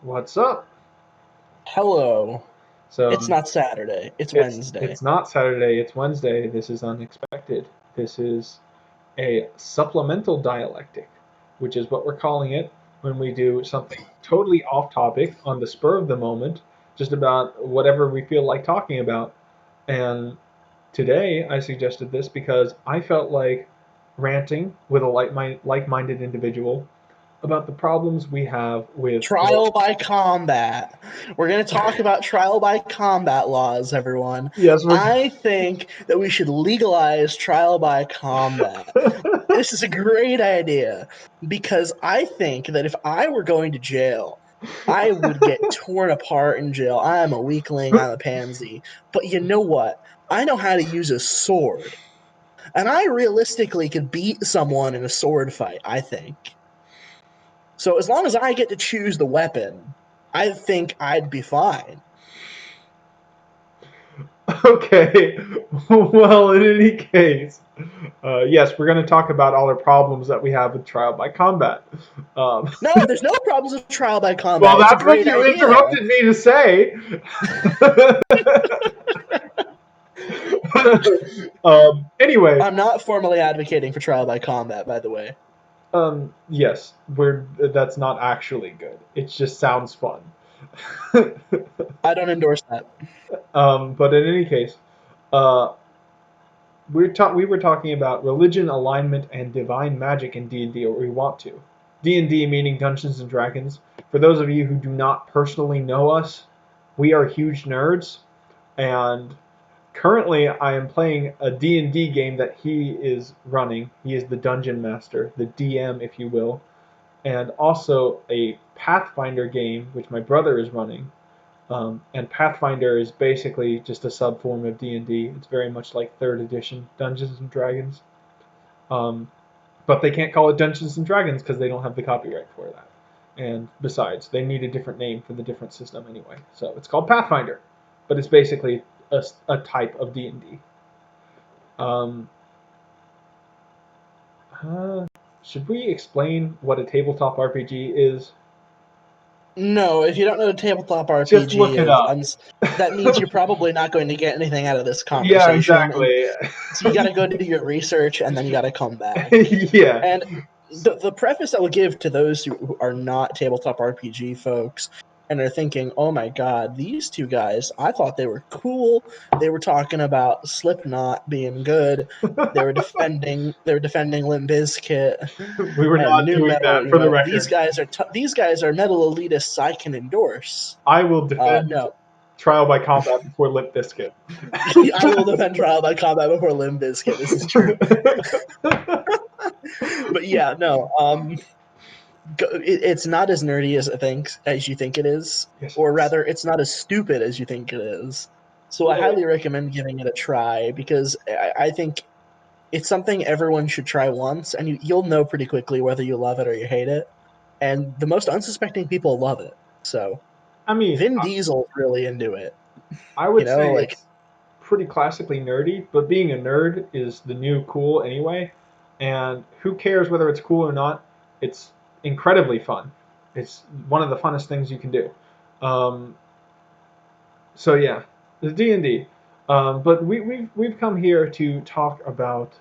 What's up? Hello. So It's not Saturday. It's it's Wednesday. it's not Saturday, it's Wednesday. This is unexpected. This is a supplemental dialectic, which is what we're calling it when we do something totally off topic on the spur of the moment, just about whatever we feel like talking about. And today I suggested this because I felt like ranting with a like-minded individual about the problems we have with Trial by combat. We're going to talk about trial by combat laws, everyone. yes, we're I think that we should legalize trial by combat. This is a great idea because I think that if I were going to jail, I would get torn apart in jail. I am a weakling, I'm a pansy. But you know what? I know how to use a sword. And I realistically could beat someone in a sword fight, I think. So as long as I get to choose the weapon, I think I'd be fine. Okay. Well, in any case, yes, we're going to talk about all the problems that we have with trial by combat. Um, No, there's no problems with trial by well, combat. It's a that's what great you idea. interrupted me to say. Anyway, I'm not formally advocating for trial by combat, by the way. yes, we're that's not actually good. It just sounds fun. I don't endorse that. But in any case, uh, we were talking about religion, alignment, and divine magic in D&D, or we want to. D&D meaning Dungeons and Dragons. For those of you who do not personally know us, we are huge nerds, and currently I am playing a D&D game that he is running. He is the dungeon master, the DM, if you will, and also a Pathfinder game which my brother is running. And Pathfinder is basically just a subform of D&D. It's very much like third edition Dungeons and Dragons. Um, but they can't call it Dungeons and Dragons because they don't have the copyright for that. And besides, they need a different name for the different system anyway. So it's called Pathfinder, but it's basically a type of D&D. Um, uh, should we explain what a tabletop RPG is? No, if you don't know a tabletop Just look RPG it is, up. that means you're probably not going to get anything out of this Yeah, conversation. And exactly. so you got to go do your research and then you got to come back. Yeah. And the preface I will give to those who are not tabletop RPG folks and are thinking, oh my god, these two guys, I thought they were cool. They were talking about Slipknot being good. They were defending Limp Bizkit We were and not new doing metal. that for the These record. guys are these guys are metal elitists I can endorse. I will defend No, Trial by Combat before Limp Bizkit. I will defend Trial by Combat before Limp Bizkit. This is true. But yeah, no. It's not as nerdy as you think it is, Yes, it or is. rather, it's not as stupid as you think it is. So I Well, highly recommend giving it a try because I think it's something everyone should try once, and you'll know pretty quickly whether you love it or you hate it. And the most unsuspecting people love it. So I mean, Vin Diesel's really into it. I would say Like it's pretty classically nerdy, but being a nerd is the new cool anyway. And who cares whether it's cool or not? It's incredibly fun. It's one of the funnest things you can do. Um, so yeah, the D&D. But we've come here to talk about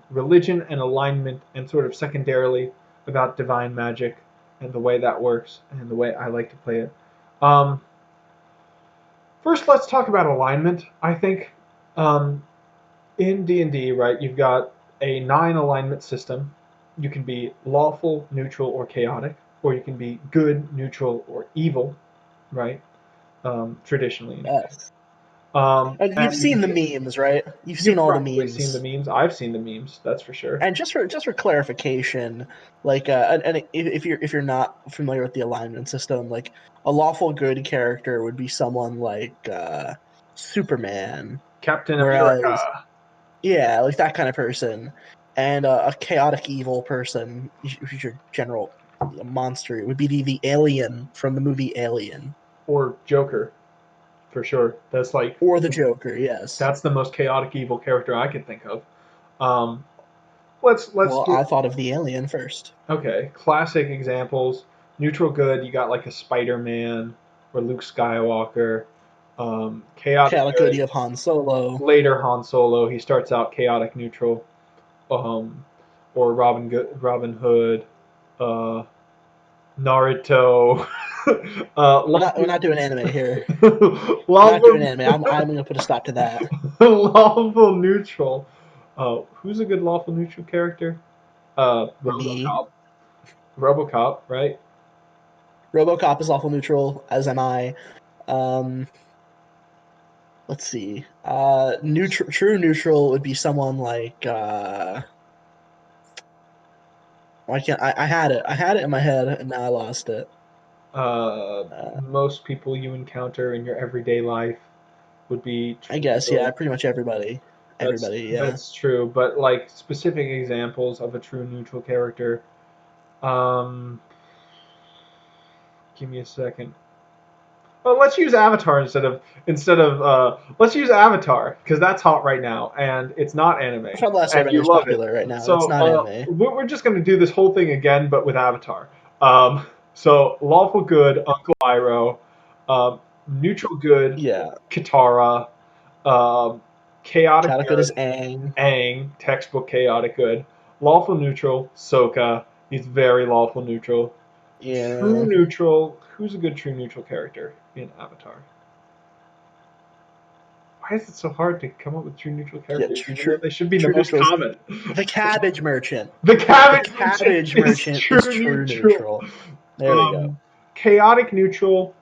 religion and alignment, and sort of secondarily about divine magic and the way that works and the way I like to play it. Um, First, let's talk about alignment. I think um, in D&D, right, you've got a 9 alignment system. You can be lawful, neutral, or chaotic, or you can be good, neutral, or evil, right? Traditionally, anyway. yes, and you've And you can seen the be. memes, right? You've seen You've all the probably seen the memes. memes. I've seen the memes. That's for sure. And just for clarification, and if you're not familiar with the alignment system, like a lawful good character would be someone like Superman, Captain whereas America. yeah, like that kind of person, and a chaotic evil person, who's your general monster, it would be the alien from the movie Alien Or Joker, for sure. or the Joker. Yes. That's the most chaotic evil character I can think of. Let's Well, do I thought of the Alien first. okay. Classic examples. Neutral good, you got like a Spider-Man or Luke Skywalker. Chaotic Chaotic good, good, you have Han Solo. later Han Solo. He starts out chaotic neutral. Um, or Robin Hood, uh, Naruto. We're not doing anime here. We're not doing lawful, anime. I'm gonna put a stop to that. lawful neutral. Who's a good lawful neutral character? Me. RoboCop. RoboCop, right? RoboCop is lawful neutral, as am I. Um, let's see. True neutral would be someone like. Why can't I had it? I had it in my head, and now I lost it. Uh, Uh, Most people you encounter in your everyday life would be I true guess, yeah, neutral. pretty much everybody. That's Everybody, yeah. that's true, but like specific examples of a true neutral character. Um, Give me a second. Well, let's use Avatar instead of let's use Avatar because that's hot right now and it's not anime That's why the Last and you Airbender is love it. popular right now. It's So not anime. we're just gonna do this whole thing again, but with Avatar. So lawful good, Uncle Iroh, um, neutral good, Yeah. Katara, um, chaotic Chaotic good is good, Aang. Aang, textbook chaotic good, lawful neutral, Sokka. He's very lawful neutral. True Yeah. neutral. Who's a good true neutral character in Avatar? Why is it so hard to come up with true neutral Yeah, characters, even though they should be the true most neutrals. common? The Cabbage Merchant. The The cabbage merchant Cabbage is Merchant is true true neutral. neutral. There we go. Um, Chaotic neutral.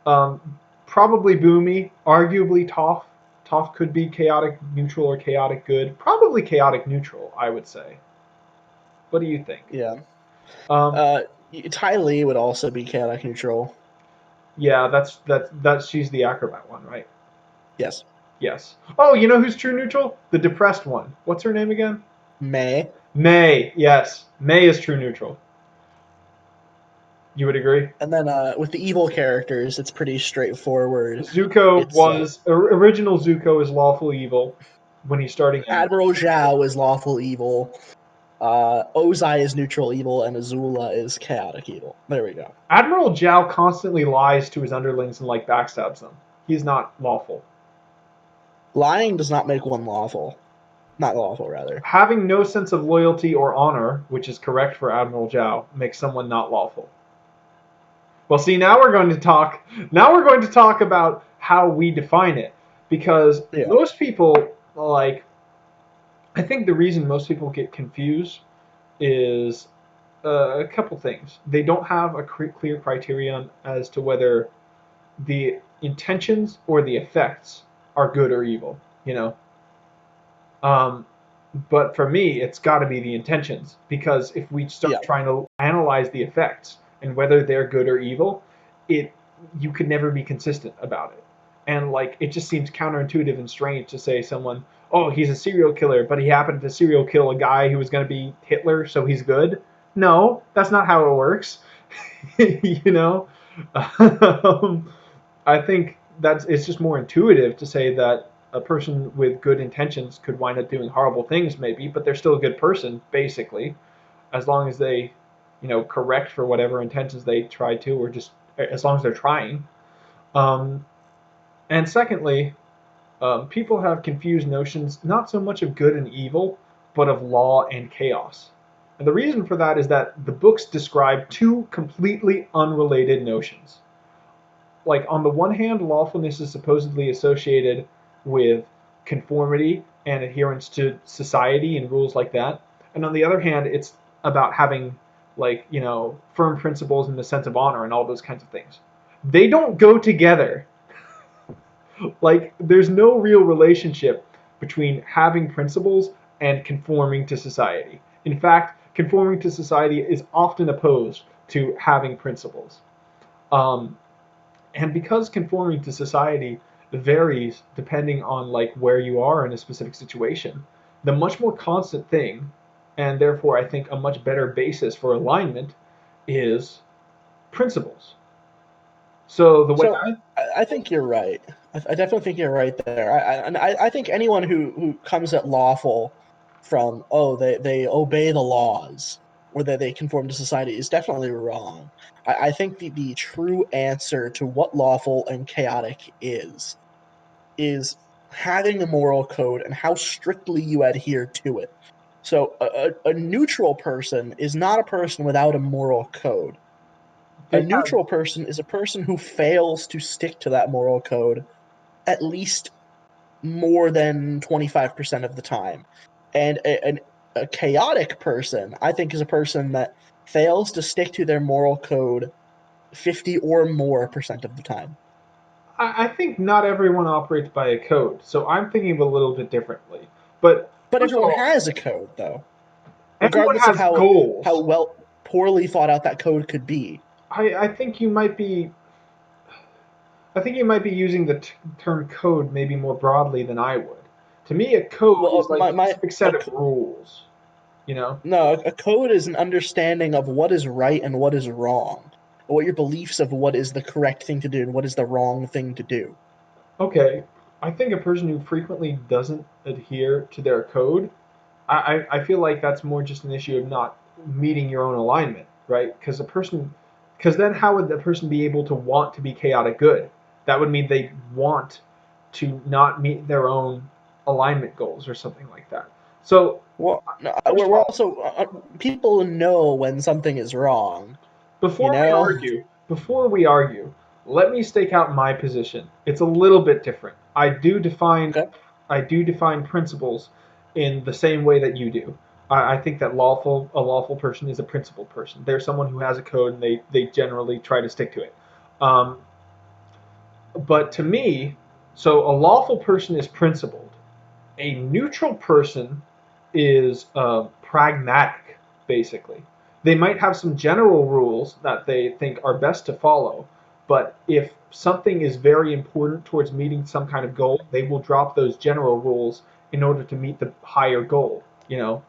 Um, Probably Boomy. Arguably Toph. Toph could be chaotic neutral or chaotic good. Probably chaotic neutral, I would say. What do you think? Yeah. Um, Uh, Ty Lee would also be chaotic neutral. yeah, that's she's the acrobat one, right? Yes. Yes. Oh, you know who's true neutral? The depressed one. What's her name again? May. May. Yes, May is true neutral. You would agree? And then with the evil characters, it's pretty straightforward. Zuko It's was original. Zuko is lawful evil when he's starting out. Admiral Zhao is lawful evil. Ozai is neutral evil, and Azula is chaotic evil. There we go. Admiral Zhao constantly lies to his underlings and like backstabs them. He's not lawful. Lying does not make one lawful. Not lawful, rather. Having no sense of loyalty or honor, which is correct for Admiral Zhao, makes someone not lawful. Well, see, now we're going to talk. Now we're going to talk about how we define it, because Yeah. most people like. I think the reason most people get confused is a couple things. They don't have a clear criterion as to whether the intentions or the effects are good or evil. You know, um, but for me, it's got to be the intentions because if we start Yeah. trying to analyze the effects and whether they're good or evil, it you could never be consistent about it. And like it just seems counterintuitive and strange to say someone, oh, he's a serial killer, but he happened to serial kill a guy who was going to be Hitler, so he's good. No, that's not how it works. You know, I think that's it's just more intuitive to say that a person with good intentions could wind up doing horrible things, maybe, but they're still a good person, basically, as long as they, correct for whatever intentions they try to, or just as long as they're trying. Um, and secondly, people have confused notions not so much of good and evil, but of law and chaos. And the reason for that is that the books describe two completely unrelated notions. Like, on the one hand, lawfulness is supposedly associated with conformity and adherence to society and rules like that. And on the other hand, it's about having, like, firm principles in the sense of honor and all those kinds of things. They don't go together. Like, there's no real relationship between having principles and conforming to society. In fact, conforming to society is often opposed to having principles. Um, and because conforming to society varies depending on like where you are in a specific situation, the much more constant thing, and therefore I think a much better basis for alignment, is principles. So the way So I think you're right. I definitely think you're right there. I think anyone who comes at lawful from they obey the laws. or that they conform to society is definitely wrong. I think the true answer to what lawful and chaotic is having a moral code and how strictly you adhere to it. So a neutral person is not a person without a moral code. A They have. neutral person is a person who fails to stick to that moral code at least more than 25% of the time. And a chaotic person, I think, is a person that fails to stick to their moral code 50 or more percent of the time. I think not everyone operates by a code, so I'm thinking of it a little bit differently. But But first of everyone all, has a code, though, everyone regardless of has how goals. well poorly thought out that code could be. I think you might be. I think you might be using the term code maybe more broadly than I would. To me, a code is Well, like a my specific set of rules. You know. no, a code is an understanding of what is right and what is wrong, what your beliefs of what is the correct thing to do and what is the wrong thing to do. Okay, I think a person who frequently doesn't adhere to their code, I feel like that's more just an issue of not meeting your own alignment, right? Because then how would the person be able to want to be chaotic good? That would mean they want to not meet their own alignment goals or something like that. So, Well, no, first of we're all, also people know when something is wrong. You Before we know. argue, before we argue, let me stake out my position. It's a little bit different. Okay. I do define principles in the same way that you do. I think that a lawful person is a principled person. They're someone who has a code and they generally try to stick to it. Um, but to me, so a lawful person is principled. A neutral person is pragmatic, basically. They might have some general rules that they think are best to follow, but if something is very important towards meeting some kind of goal, they will drop those general rules in order to meet the higher goal,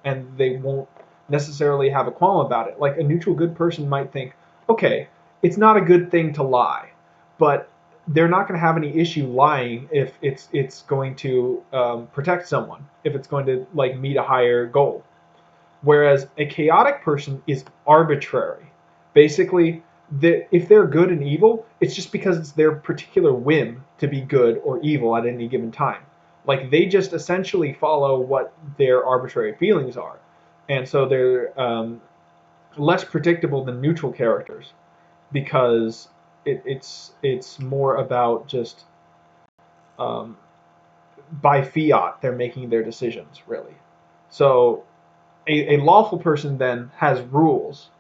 and they won't necessarily have a qualm about it. Like a neutral good person might think, okay, it's not a good thing to lie, but they're not going to have any issue lying if it's going to protect someone, if it's going to like meet a higher goal. Whereas a chaotic person is arbitrary. Basically, if they're good and evil, it's just because it's their particular whim to be good or evil at any given time. Like they just essentially follow what their arbitrary feelings are, and so they're less predictable than neutral characters because it's more about just um, by fiat they're making their decisions really. So a lawful person then has rules.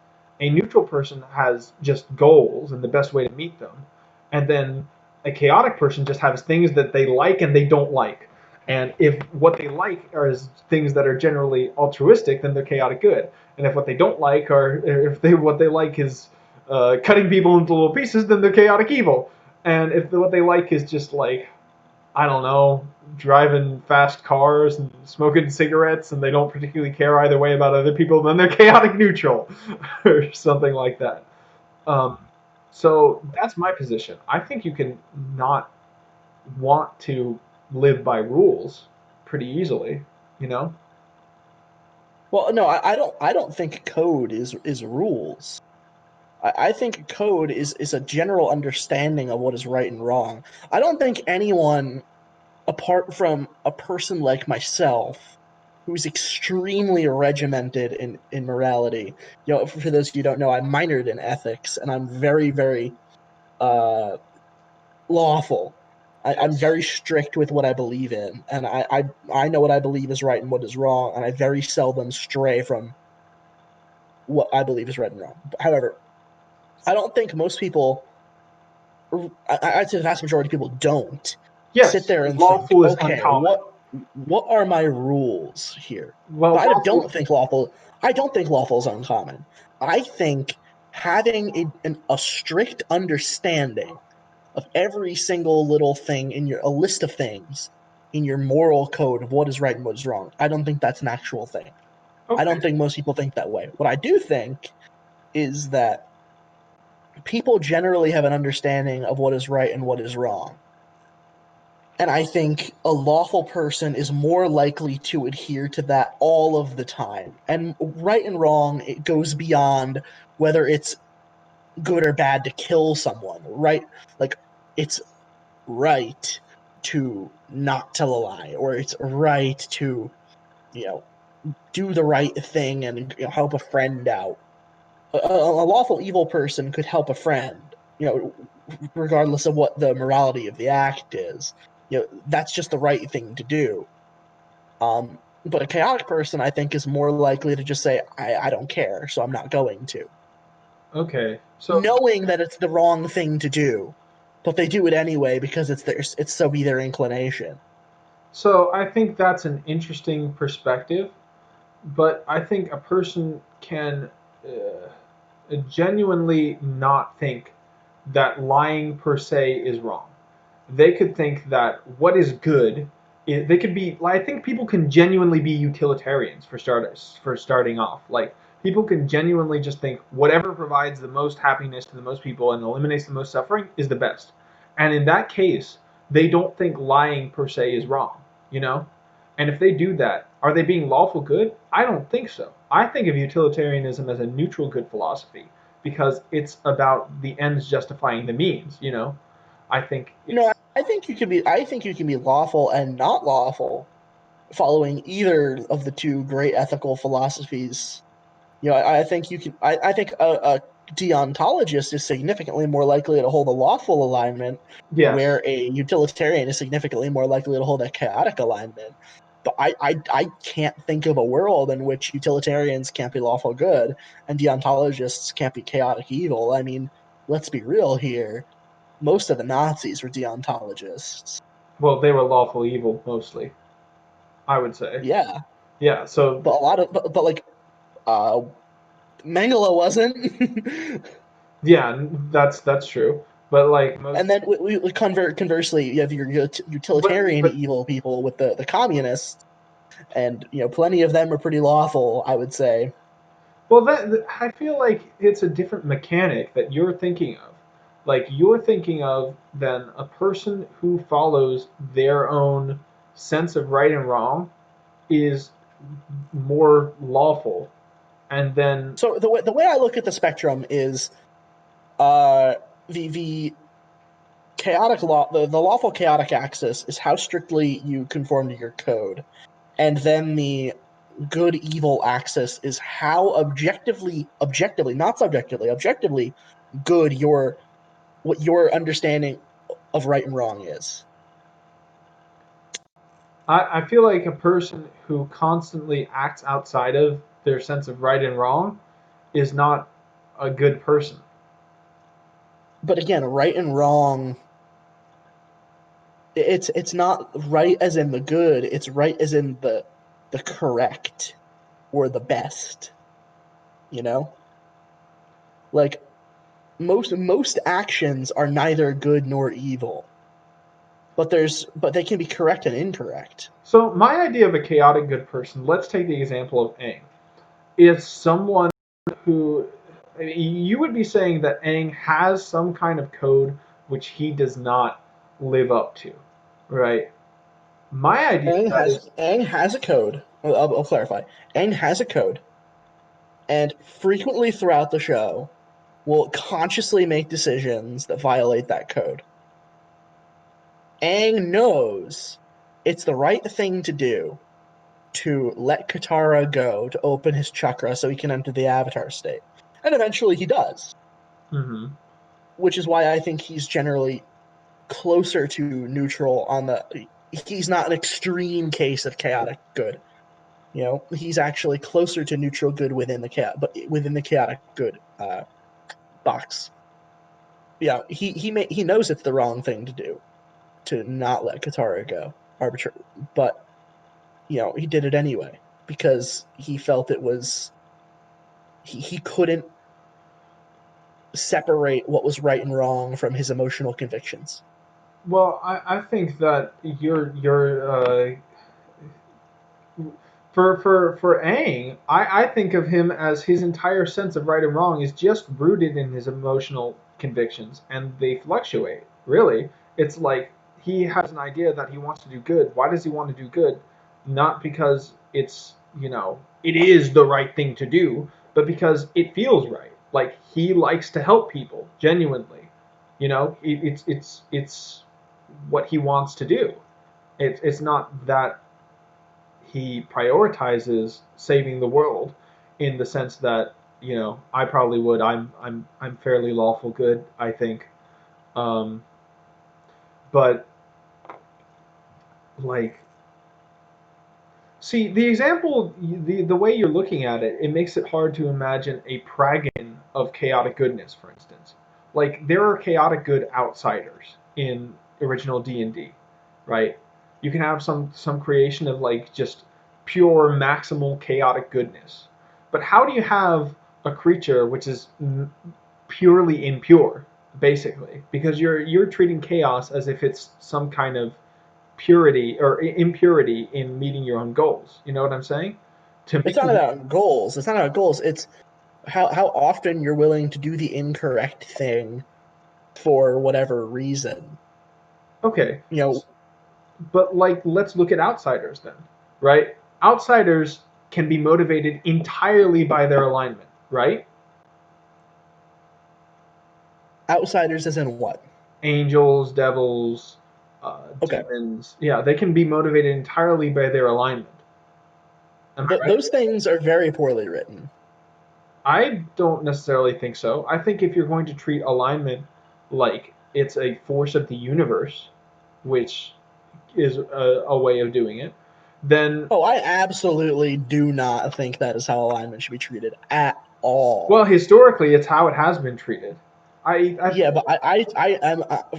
A neutral person has just goals and the best way to meet them. And then a chaotic person just has things that they like and they don't like. And if what they like are things that are generally altruistic, then they're chaotic good. And if what they don't like are if they what they like is cutting people into little pieces, then they're chaotic evil. And if what they like is just like I don't know, driving fast cars and smoking cigarettes, and they don't particularly care either way about other people, then they're chaotic neutral or something like that. Um, so that's my position. I think you can not want to live by rules pretty easily, you know? Well, no, I don't. I don't think code is rules. I think code is a general understanding of what is right and wrong. I don't think anyone, apart from a person like myself, who's extremely regimented in morality. For those of you who don't know, I minored in ethics, and I'm very, very uh, lawful. I'm Yes. very strict with what I believe in, and I know what I believe is right and what is wrong, and I very seldom stray from what I believe is right and wrong. However, I don't think most people, I'd say the vast majority of people don't sit Yes, there and think, lawful is okay, uncommon. what are my rules here? Well, But lawful. I don't think lawful is uncommon. I think having a strict understanding of every single little thing in a list of things in your moral code of what is right and what is wrong. I don't think that's an actual thing. I don't Okay. think most people think that way. What I do think is that people generally have an understanding of what is right and what is wrong. And I think a lawful person is more likely to adhere to that all of the time. And right and wrong, it goes beyond whether it's good or bad to kill someone, right? Like, it's right to not tell a lie, or it's right to, you know, do the right thing and help a friend out. A lawful evil person could help a friend, regardless of what the morality of the act is. That's just the right thing to do. But a chaotic person, I think, is more likely to just say, I don't care, so I'm not going to. Okay, so Knowing that it's the wrong thing to do, but they do it anyway because it's so be their inclination. I think that's an interesting perspective, but I think a person can genuinely not think that lying per se is wrong. They could think that what is good, they could be. I think people can genuinely be utilitarians for starting off. Like people can genuinely just think whatever provides the most happiness to the most people and eliminates the most suffering is the best. And in that case, they don't think lying per se is wrong. You know, and if they do that, are they being lawful good? I don't think so. I think of utilitarianism as a neutral good philosophy because it's about the ends justifying the means. I think No, it's I think you can be lawful and not lawful following either of the two great ethical philosophies. I think you can. I think a deontologist is significantly more likely to hold a lawful alignment, yes. where a utilitarian is significantly more likely to hold a chaotic alignment. But I can't think of a world in which utilitarians can't be lawful good and deontologists can't be chaotic evil. I mean, let's be real here. Most of the Nazis were deontologists. Well, they were lawful evil mostly, I would say. Yeah, Yeah. So but a lot of but like uh Mengele wasn't. yeah, that's true. But like most, And then conversely, you have your utilitarian but evil people with the communists, and plenty of them are pretty lawful, I would say. well, I feel like it's a different mechanic that you're thinking of. Like you're thinking of then a person who follows their own sense of right and wrong is more lawful, and then So the way I look at the spectrum is uh the chaotic law the lawful chaotic axis is how strictly you conform to your code, and then the good evil axis is how objectively, not subjectively, objectively good your what your understanding of right and wrong is. I feel like a person who constantly acts outside of their sense of right and wrong is not a good person. But again, right and wrong, it's not right as in the good, it's right as in the correct or the best, you know? Like most actions are neither good nor evil, but they can be correct and incorrect. So my idea of a chaotic good person, let's take the example of Aang, is someone who you would be saying that Aang has some kind of code which he does not live up to, right? My idea of that is Aang has a code. I'll clarify. Aang has a code, and frequently throughout the show will consciously make decisions that violate that code. Aang knows it's the right thing to do to let Katara go to open his chakra so he can enter the Avatar state. And eventually he does, mhm. which is why I think he's generally closer to neutral on the. He's not an extreme case of chaotic good. He's actually closer to neutral good within the but within the chaotic good box. Yeah, he knows it's the wrong thing to do to not let Katara go arbitrarily, but he did it anyway because he felt it was he couldn't separate what was right and wrong from his emotional convictions. Well, I think that for Aang, I think of him as his entire sense of right and wrong is just rooted in his emotional convictions, and they fluctuate. Really, it's like he has an idea that he wants to do good. Why does he want to do good? Not because it's, it is the right thing to do, but because it feels right. Like he likes to help people genuinely. It's what he wants to do. It's not that he prioritizes saving the world in the sense that, I probably would. I'm fairly lawful good, I think. Um, but like, see, the example, the way you're looking at it, it makes it hard to imagine a Pragan of chaotic goodness, for instance. Like, there are chaotic good outsiders in original D&D, right? You can have some creation of like just pure maximal chaotic goodness. But how do you have a creature which is purely impure, basically? Because you're treating chaos as if it's some kind of purity or impurity in meeting your own goals. You know what I'm saying? To It's not me, about goals. It's not about goals. It's how often you're willing to do the incorrect thing for whatever reason. okay, You know, but like let's look at outsiders then, right? Outsiders can be motivated entirely by their alignment, right? outsiders as in what? Angels, devils, Okay. demons, yeah, they can be motivated entirely by their alignment. Am I right? Those things are very poorly written. I don't necessarily think so. I think if you're going to treat alignment like it's a force of the universe, which is a way of doing it, then, Oh, I absolutely do not think that is how alignment should be treated at well, all. historically, it's how it has been treated. I Yeah, but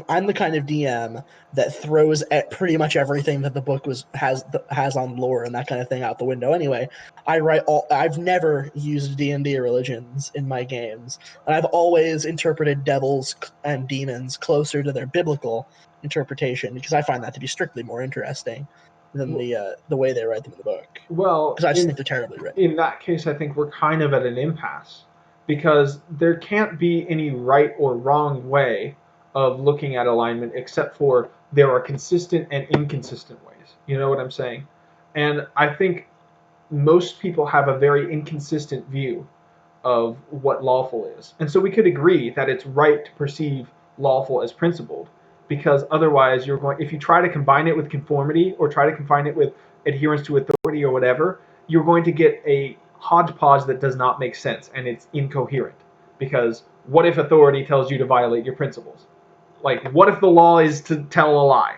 I'm the kind of DM that throws at pretty much everything that the book has on lore and that kind of thing out the window. Anyway, I've never used D&D or religions in my games, and I've always interpreted devils and demons closer to their biblical interpretation because I find that to be strictly more interesting than the way they write them in the book. well, Because I just think they're terribly written. in that case, I think we're kind of at an impasse because there can't be any right or wrong way of looking at alignment except for there are consistent and inconsistent ways. You know what I'm saying? And I think most people have a very inconsistent view of what lawful is. And so we could agree that it's right to perceive lawful as principled, because otherwise you're going, if you try to combine it with conformity or try to combine it with adherence to authority or whatever, you're going to get a hodgepodge that does not make sense and it's incoherent. Because what if authority tells you to violate your principles? Like, what if the law is to tell a lie?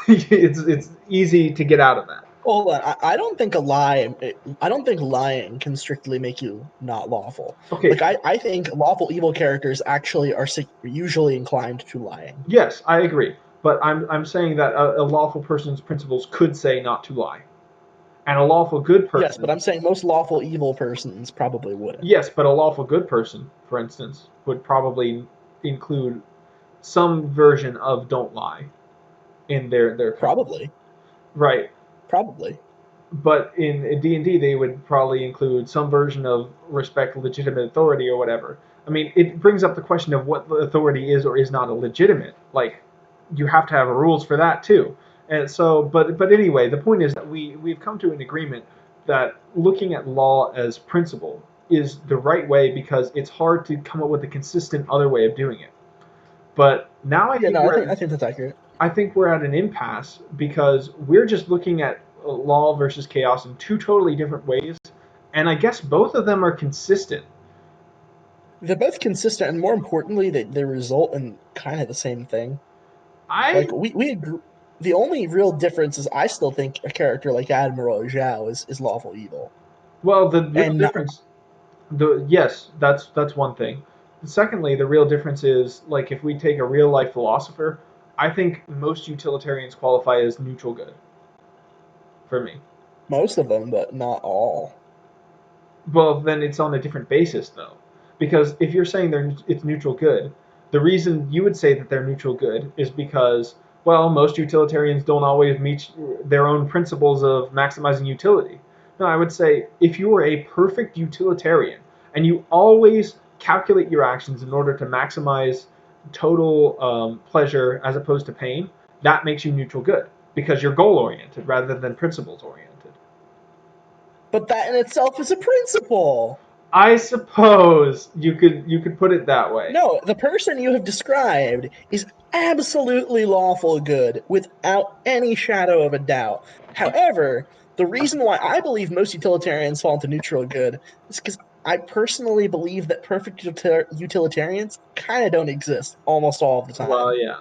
It's easy to get out of that. Hold on, I don't think a lie. I don't think lying can strictly make you not lawful. Okay, Like I think lawful evil characters actually are usually inclined to lying. yes, I agree. But I'm saying that a lawful person's principles could say not to lie. And a lawful good Yes, but person, I'm saying most lawful evil persons probably wouldn't. yes, but a lawful good person, for instance, would probably include some version of don't lie in their code. Probably, Right. probably. But in D&D they would probably include some version of respect legitimate authority or whatever. I mean, it brings up the question of what the authority is or is not a legitimate. Like, you have to have rules for that too. And so, but anyway, the point is that we've come to an agreement that looking at law as principle is the right way because it's hard to come up with a consistent other way of doing it. But now Yeah, no, I think that's accurate. I think we're at an impasse because we're just looking at law versus chaos in two totally different ways, and I guess both of them are consistent. They're both consistent, and more importantly, they result in kind of the same thing. I Like we agree. The only real difference is I still think a character like Admiral Zhao is lawful evil, well, the real and not, difference, the yes, that's one thing. Secondly, the real difference is like if we take a real life philosopher, I think most utilitarians qualify as neutral good for me. most of them, but not all. Well, then it's on a different basis, though. Because if you're saying it's neutral good, the reason you would say that they're neutral good is because, well, most utilitarians don't always meet their own principles of maximizing utility. No, I would say if you were a perfect utilitarian and you always calculate your actions in order to maximize total pleasure as opposed to pain, that makes you neutral good because you're goal oriented rather than principles oriented. But that in itself is a principle. I suppose you could put it that way. No, the person you have described is absolutely lawful good without any shadow of a doubt. However, the reason why I believe most utilitarians fall into neutral good is because I personally believe that perfect utilitarians kind of don't exist almost all of the time. Well, yeah.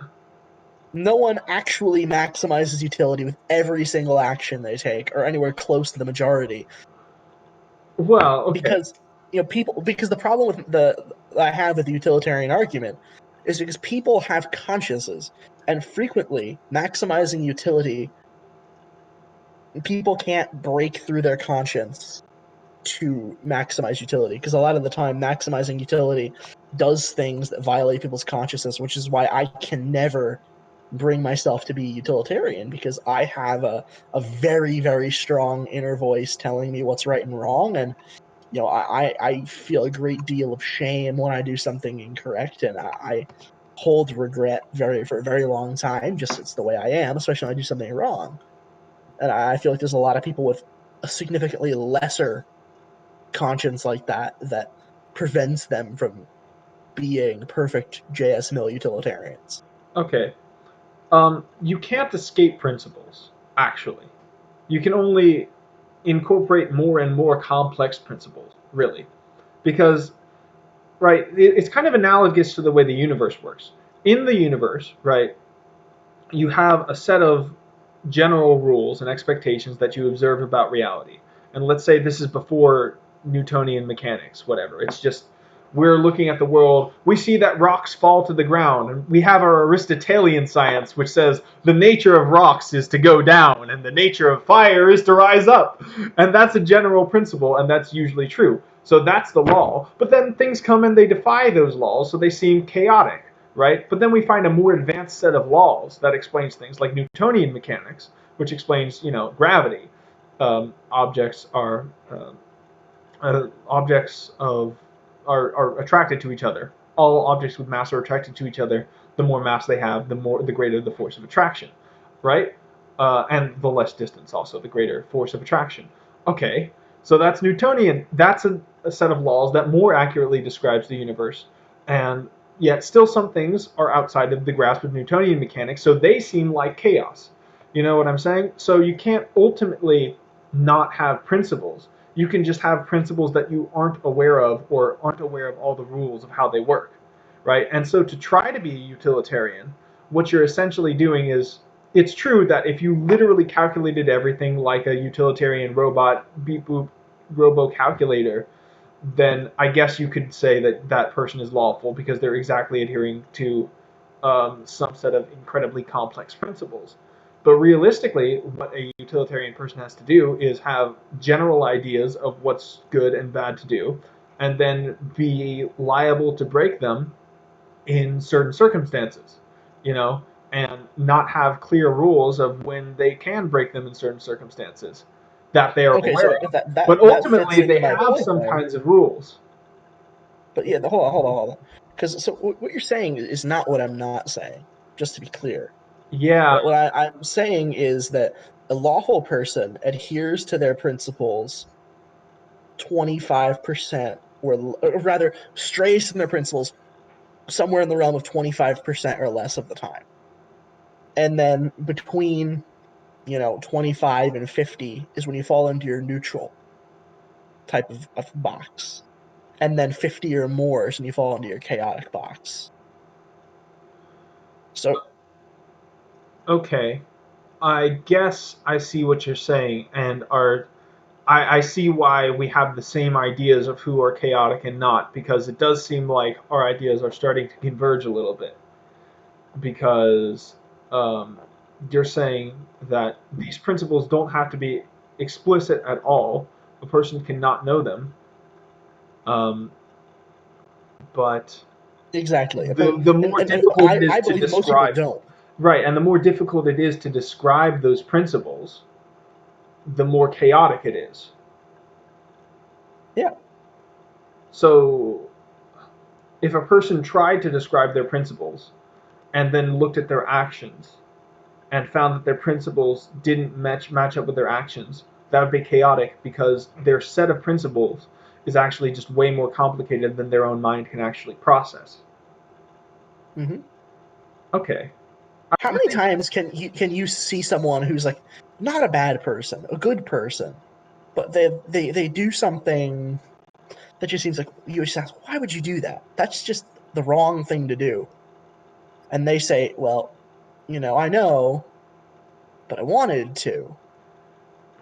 No one actually maximizes utility with every single action they take, or anywhere close to the majority. Well, okay. Because people, because the problem with the I have with the utilitarian argument is because people have consciences, and frequently maximizing utility, people can't break through their conscience to maximize utility, because a lot of the time maximizing utility does things that violate people's consciousness, which is why I can never bring myself to be utilitarian, because I have a very, very strong inner voice telling me what's right and wrong. And I feel a great deal of shame when I do something incorrect, and I hold regret for a very long time. Just it's the way I am, especially when I do something wrong. And I feel like there's a lot of people with a significantly lesser conscience like that prevents them from being perfect JS Mill utilitarians. Okay. You can't escape principles, actually. You can only incorporate more and more complex principles, really. Because, right, it's kind of analogous to the way the universe works. In the universe, right, you have a set of general rules and expectations that you observe about reality. And let's say this is before Newtonian mechanics, whatever. It's just we're looking at the world. We see that rocks fall to the ground. And we have our Aristotelian science, which says the nature of rocks is to go down and the nature of fire is to rise up. And that's a general principle, and that's usually true. So that's the law. But then things come and they defy those laws, so they seem chaotic, right? But then we find a more advanced set of laws that explains things like Newtonian mechanics, which explains, gravity. Objects are objects of are attracted to each other. All objects with mass are attracted to each other. The more mass they have, the greater the force of attraction, right? And the less distance, also the greater force of attraction. Okay, so that's Newtonian. That's a set of laws that more accurately describes the universe, and yet still some things are outside of the grasp of Newtonian mechanics, so they seem like chaos. You know what I'm saying? So you can't ultimately not have principles. You can just have principles that you aren't aware of or aren't aware of all the rules of how they work, right? And so to try to be utilitarian, what you're essentially doing is it's true that if you literally calculated everything like a utilitarian robot beep boop robo calculator, then I guess you could say that that person is lawful because they're exactly adhering to some set of incredibly complex principles. But realistically, what a utilitarian person has to do is have general ideas of what's good and bad to do, and then be liable to break them in certain circumstances, you know, and not have clear rules of when they can break them in certain circumstances that they are Okay, aware so of. that But fits ultimately, into they my have point some there. kinds of rules. But yeah, hold on. Because what you're saying is not what I'm not saying. Just to be clear, Yeah, what I'm saying is that a lawful person adheres to their principles 25%, or rather strays from their principles somewhere in the realm of 25% or less of the time. And then between 25 and 50 is when you fall into your neutral type of box. And then 50 or more is when you fall into your chaotic box. So okay. I guess I see what you're saying, and I see why we have the same ideas of who are chaotic and not, because it does seem like our ideas are starting to converge a little bit. Because um, you're saying that these principles don't have to be explicit at all. A person can not know them, um, but exactly. the more And difficult it is I to believe most people describe, don't. right, and the more difficult it is to describe those principles, the more chaotic it is. Yeah. So if a person tried to describe their principles and then looked at their actions, and found that their principles didn't match up with their actions, that would be chaotic because their set of principles is actually just way more complicated than their own mind can actually process. Mm-hmm. Okay. How I many think times can you see someone who's like not a bad person, a good person, but they do something that just seems like you just ask, why would you do that? That's just the wrong thing to do. And they say, well, I know, but I wanted to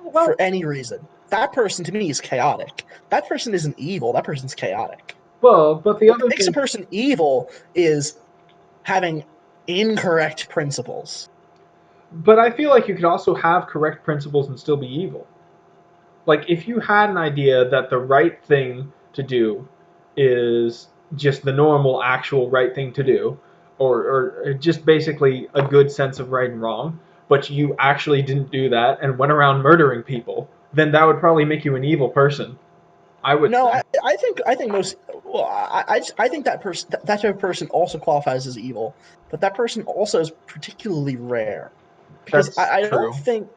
well, for any reason. That person to me is chaotic. That person isn't evil. That person's chaotic. but the What other makes a thing, person evil is having incorrect principles. but I feel like you could also have correct principles and still be evil. Like if you had an idea that the right thing to do is just the normal actual right thing to do, or just basically a good sense of right and wrong, but you actually didn't do that and went around murdering people, then that would probably make you an evil person, I would No, say. I think most. Well, I think that type of person also qualifies as evil, but that person also is particularly rare because That's I don't true. think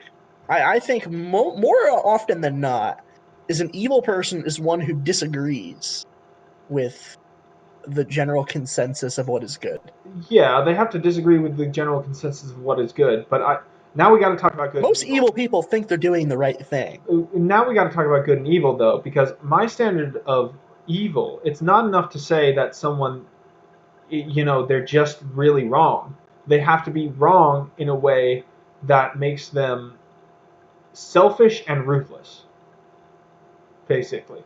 I think more often than not is an evil person is one who disagrees with the general consensus of what is good. Yeah, they have to disagree with the general consensus of what is good, but now we got to talk about good and Most evil. evil people think they're doing the right thing. Now we got to talk about good and evil though, because my standard of evil, it's not enough to say that someone, they're just really wrong. They have to be wrong in a way that makes them selfish and ruthless, basically.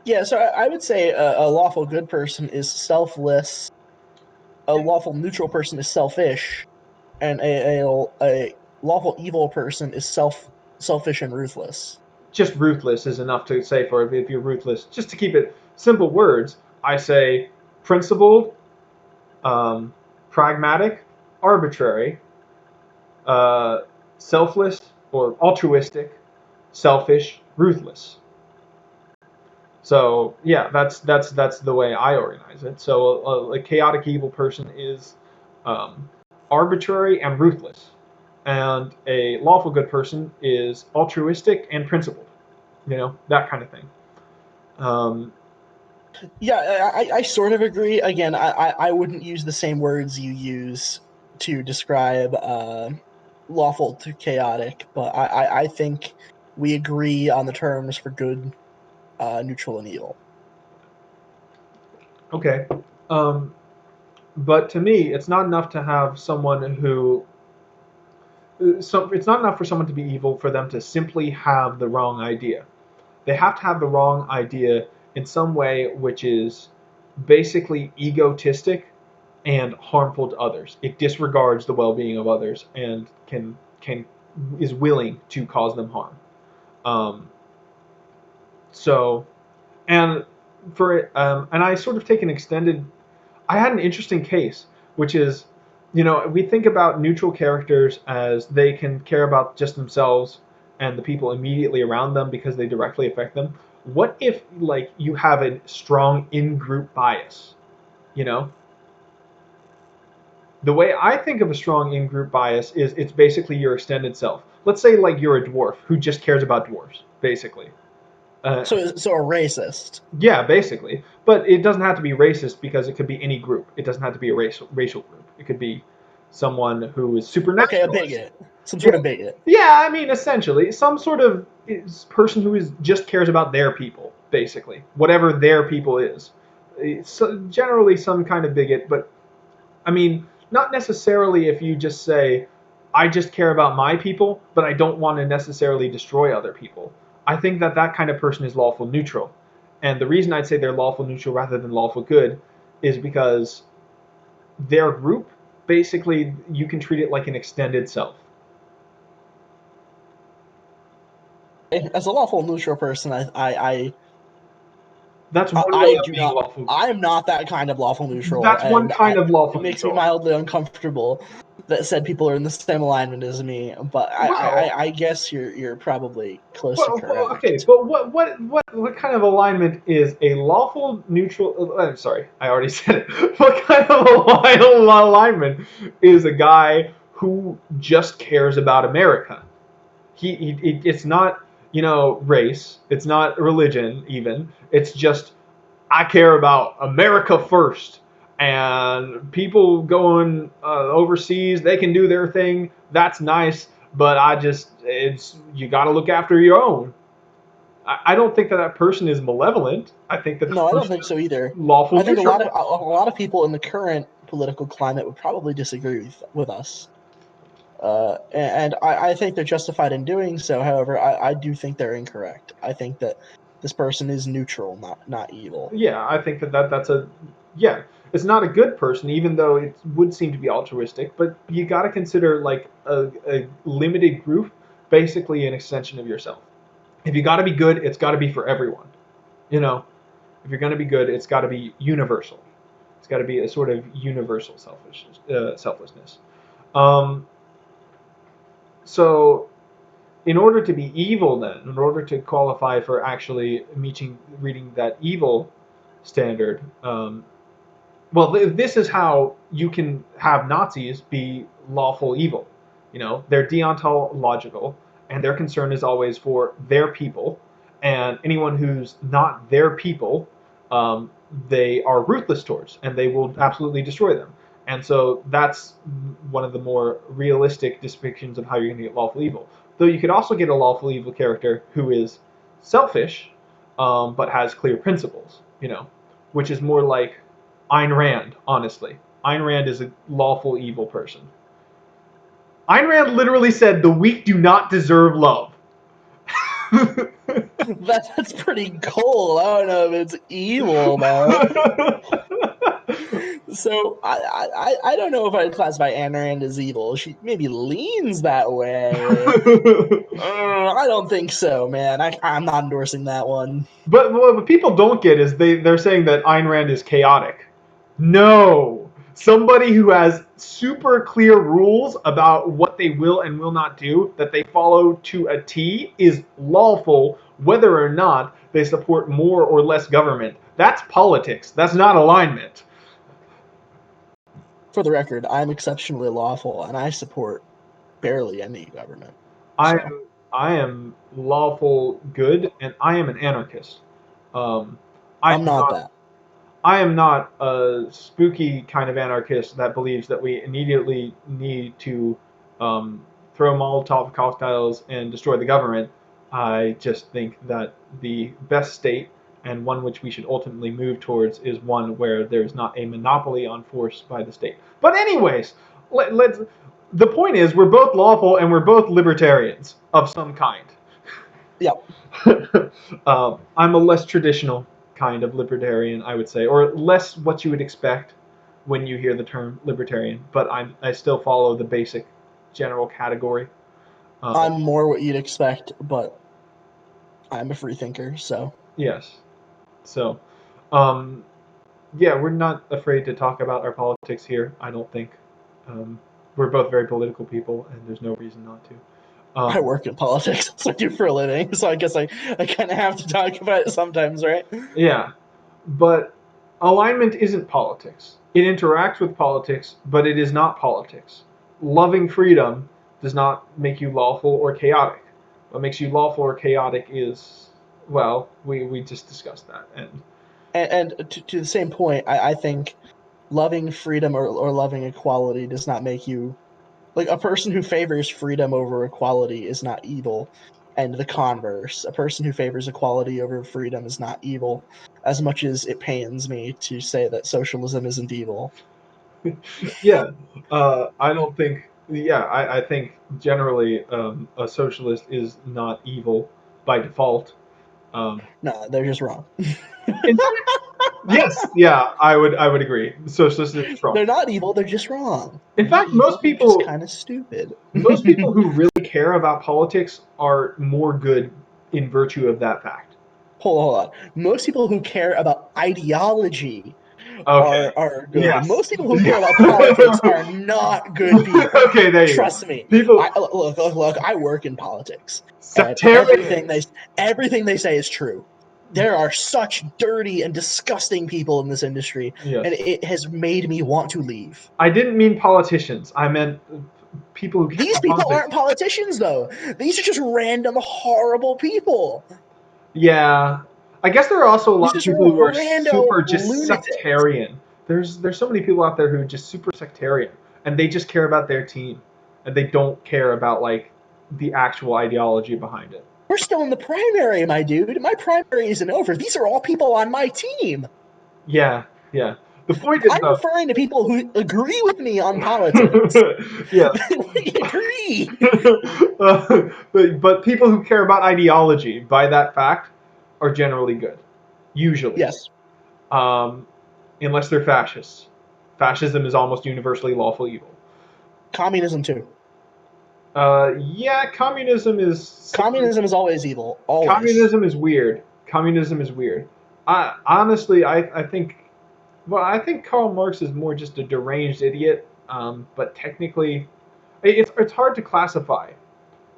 Yeah, so I would say a lawful good person is selfless. A lawful neutral person is selfish, and a lawful evil person is selfish and ruthless. Just ruthless is enough to say for if you're ruthless. Just to keep it simple words, I say principled, um, pragmatic, arbitrary, uh, selfless or altruistic, selfish, ruthless. So yeah, that's the way I organize it. So a chaotic evil person is um, arbitrary and ruthless, and a lawful good person is altruistic and principled. That kind of thing. Um, Yeah, I sort of agree. Again, I wouldn't use the same words you use to describe lawful to chaotic, but I think we agree on the terms for good, neutral, and evil. okay, um, but to me, it's not enough to have someone who. It's not enough for someone to be evil for them to simply have the wrong idea. They have to have the wrong idea in some way which is basically egotistic and harmful to others. It disregards the well-being of others and can is willing to cause them harm. Um, so and and I sort of take an extended. I had an interesting case, which is, we think about neutral characters as they can care about just themselves and the people immediately around them because they directly affect them. What if, like, you have a strong in-group bias? You know, the way I think of a strong in-group bias is it's basically your extended self. Let's say, like, you're a dwarf who just cares about dwarves, basically. Uh, So a racist. Yeah, basically. But it doesn't have to be racist because it could be any group. It doesn't have to be a racial group. It could be someone who is Okay, a supernaturalist. bigot, some Yeah, sort of bigot. yeah. I mean, essentially, some sort of person who is just cares about their people, basically, whatever their people is. So generally, some kind of bigot, but I mean, not necessarily if you just say, I just care about my people, but I don't want to necessarily destroy other people. I think that that kind of person is lawful neutral. And the reason I'd say they're lawful neutral rather than lawful good is because their group, basically, you can treat it like an extended self. As a lawful neutral person, That's one way I of do being not. lawful. I'm not that kind of lawful neutral, That's one and kind of it lawful makes me neutral. mildly uncomfortable. that said people are in the same alignment as me, but I guess you're probably close to correct. Okay, but what kind of alignment is a lawful neutral? I'm sorry, I already said it. What kind of alignment is a guy who just cares about America? It's not race, it's not religion even. It's just I care about America first. And people going overseas, they can do their thing. That's nice, but it's you got to look after your own. I don't think that person is malevolent. I think that No, I don't person think so either. is lawful I think neutral. a lot of people in the current political climate would probably disagree with us. And I think they're justified in doing so. However, I do think they're incorrect. I think that this person is neutral, not evil. Yeah, I think that's a yeah. It's not a good person, even though it would seem to be altruistic. But you got to consider like a limited group, basically an extension of yourself. If you got to be good, it's got to be for everyone. You know, if you're going to be good, it's got to be universal. It's got to be a sort of universal selflessness. Um, so, in order to be evil, then, in order to qualify for actually reading that evil standard, well, this is how you can have Nazis be lawful evil. They're deontological, and their concern is always for their people, and anyone who's not their people, um, they are ruthless towards, and they will absolutely destroy them. And so that's one of the more realistic depictions of how you're going to get lawful evil. Though you could also get a lawful evil character who is selfish, but has clear principles, which is more like Ayn Rand, honestly. Ayn Rand is a lawful evil person. Ayn Rand literally said, "The weak do not deserve love." That's pretty cold. I don't know if it's evil though. So I don't know if I'd classify Ayn Rand as evil. She maybe leans that way. I don't think so, man. I'm not endorsing that one. But what people don't get is they're saying that Ayn Rand is chaotic. No. Somebody who has super clear rules about what they will and will not do that they follow to a T is lawful whether or not they support more or less government. That's politics. That's not alignment. For the record, I'm exceptionally lawful and I support barely any government. I So. am I am lawful good and I am an anarchist. Um, I I'm am not not that. I am not a spooky kind of anarchist that believes that we immediately need to throw Molotov cocktails and destroy the government. I just think that the best state and one which we should ultimately move towards is one where there's not a monopoly on force by the state. But anyways, let's. The point is, we're both lawful and we're both libertarians of some kind. Yeah. I'm a less traditional kind of libertarian, I would say, or less what you would expect when you hear the term libertarian. But I still follow the basic general category. I'm more what you'd expect, but I'm a free thinker, so. Yes. So, um, yeah, we're not afraid to talk about our politics here. I don't think. We're both very political people, and there's no reason not to. I work in politics. That's what I do for a living, so I guess I kind of have to talk about it sometimes, right? Yeah, but alignment isn't politics. It interacts with politics, but it is not politics. Loving freedom does not make you lawful or chaotic. What makes you lawful or chaotic is, well, we just discussed that. And to the same point, I think loving freedom or loving equality does not make you like a person who favors freedom over equality is not evil, and the converse, a person who favors equality over freedom is not evil. As much as it pains me to say that socialism isn't evil. Yeah, I don't think. Yeah, I think generally a socialist is not evil by default. Um, No, they're just wrong. in Yes, yeah, I would agree. Socialist is strong. They're not evil, they're just wrong. In They're not fact, most evil, they're just people kind of stupid. most people who really care about politics are more good in virtue of that fact. Hold on. Most people who care about ideology Okay. are good. Yes. Most people who care about politics are not good people. Okay, there you go. Trust me. People Look. I work in politics, and sectarians. everything they say is true. There are such dirty and disgusting people in this industry, Yes. and it has made me want to leave. I didn't mean politicians. I meant people who care These about people politics. aren't politicians, though. These are just random horrible people. Yeah. I guess there are also a These lot are of just people who are rando super just lunatics. sectarian. There's so many people out there who are just super sectarian and they just care about their team and they don't care about like the actual ideology behind it. We're still in the primary, my dude. My primary isn't over. These are all people on my team. Yeah, yeah. The point is I'm though. referring to people who agree with me on politics. Yes. We agree. But people who care about ideology by that fact are generally good, usually, Yes. um, unless they're fascists. Fascism is almost universally lawful evil. Communism, too. Yeah, communism is Communism is always evil. Always. communism is weird. Communism is weird. I honestly, I think, well, I think Karl Marx is more just a deranged idiot. But technically, it's hard to classify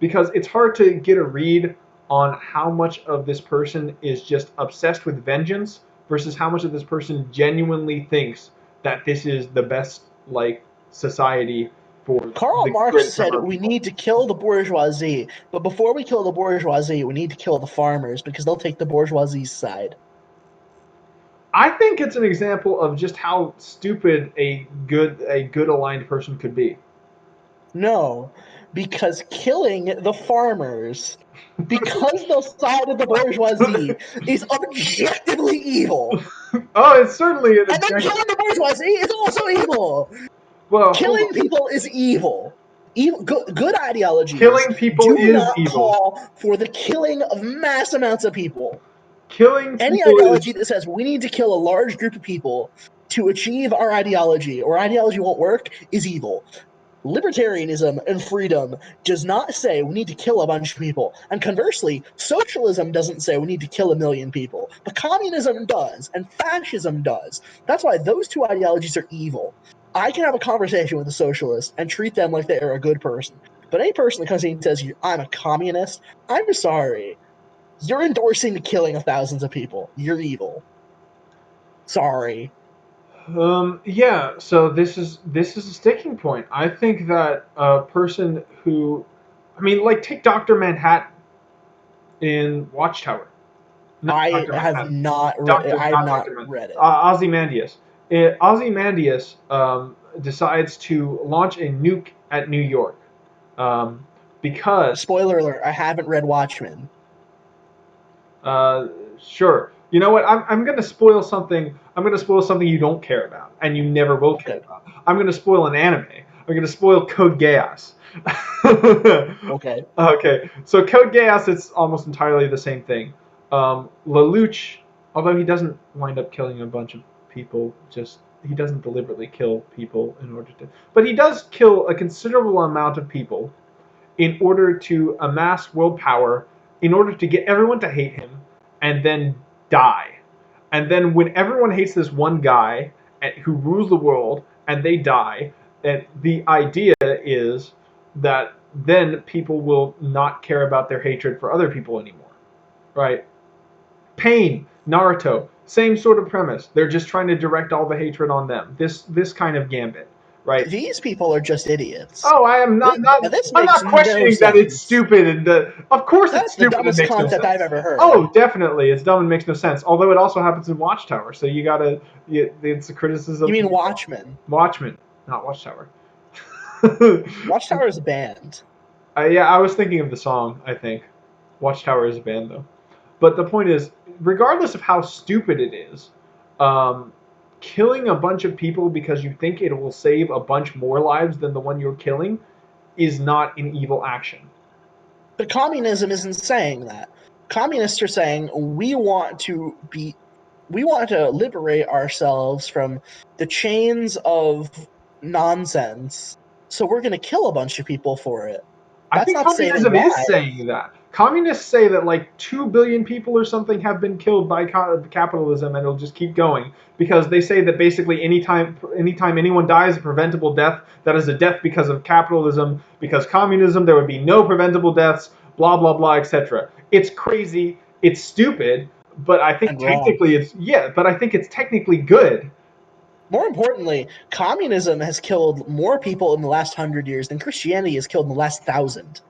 because it's hard to get a read on how much of this person is just obsessed with vengeance versus how much of this person genuinely thinks that this is the best like society for Karl the Marx greatest said number of we people. need to kill the bourgeoisie, but before we kill the bourgeoisie, we need to kill the farmers because they'll take the bourgeoisie's side. I think it's an example of just how stupid a good aligned person could be. No, because killing the farmers because they'll side with the bourgeoisie is objectively evil. Oh, it's certainly an And then objective. killing the bourgeoisie is also evil. Well, hold Killing on. people is evil. Good ideologies Killing people do is not evil. call for the killing of mass amounts of people. Killing Any people is ideology that says we need to kill a large group of people to achieve our ideology or ideology won't work is evil. Libertarianism and freedom does not say we need to kill a bunch of people. And conversely, socialism doesn't say we need to kill 1 million people. But communism does, and fascism does. That's why those two ideologies are evil. I can have a conversation with a socialist and treat them like they are a good person. But any person that comes in and says, I'm a communist, I'm sorry. You're endorsing the killing of thousands of people. You're evil. Sorry. Yeah, so this is a sticking point. I think that a person who, I mean, like take Doctor Manhattan in Watchtower, not I Doctor have Manhattan, not read Doctor I have not not Doctor Man, read it. Ozymandias. Ozymandias decides to launch a nuke at New York um, because Spoiler alert, I haven't read Watchmen. Uh, sure. You know what? I'm gonna spoil something. I'm gonna spoil something you don't care about, and you never will care Okay. about. I'm gonna spoil an anime. I'm gonna spoil Code Geass. Okay. Okay, so Code Geass, it's almost entirely the same thing. Lelouch, although he doesn't wind up killing a bunch of people, just he doesn't deliberately kill people in order to, but he does kill a considerable amount of people in order to amass world power, in order to get everyone to hate him, and then die. And then when everyone hates this one guy who rules the world, and they die, and the idea is that then people will not care about their hatred for other people anymore, right? Pain, Naruto, same sort of premise. They're just trying to direct all the hatred on them. This kind of gambit, right? These people are just idiots. Oh, I am This I'm makes not no questioning that it's sense. stupid and of course it's That's the stupid and dumbest makes no concept I've sense. ever heard. Oh, definitely, it's dumb and makes no sense. Although it also happens in Watchtower, so it's a You criticism. mean Watchmen? Watchmen, not Watchtower. Watchtower is a band. Yeah, I was thinking of the song. I think Watchtower is a band though. But the point is, regardless of how stupid it is, um, killing a bunch of people because you think it will save a bunch more lives than the one you're killing is not an evil action. But communism isn't saying that. Communists are saying we want to liberate ourselves from the chains of nonsense. So we're going to kill a bunch of people for it. I That's think not saving communism is lives. saying that. Communists say that like 2 billion people or something have been killed by capitalism, and it'll just keep going because they say that basically anytime anyone dies a preventable death, that is a death because of capitalism. Because communism, there would be no preventable deaths. Blah blah blah, etc. It's crazy. It's stupid. But I think And wrong. technically it's yeah. But I think it's technically good. More importantly, communism has killed more people in the last 100 years than Christianity has killed in the last 1,000.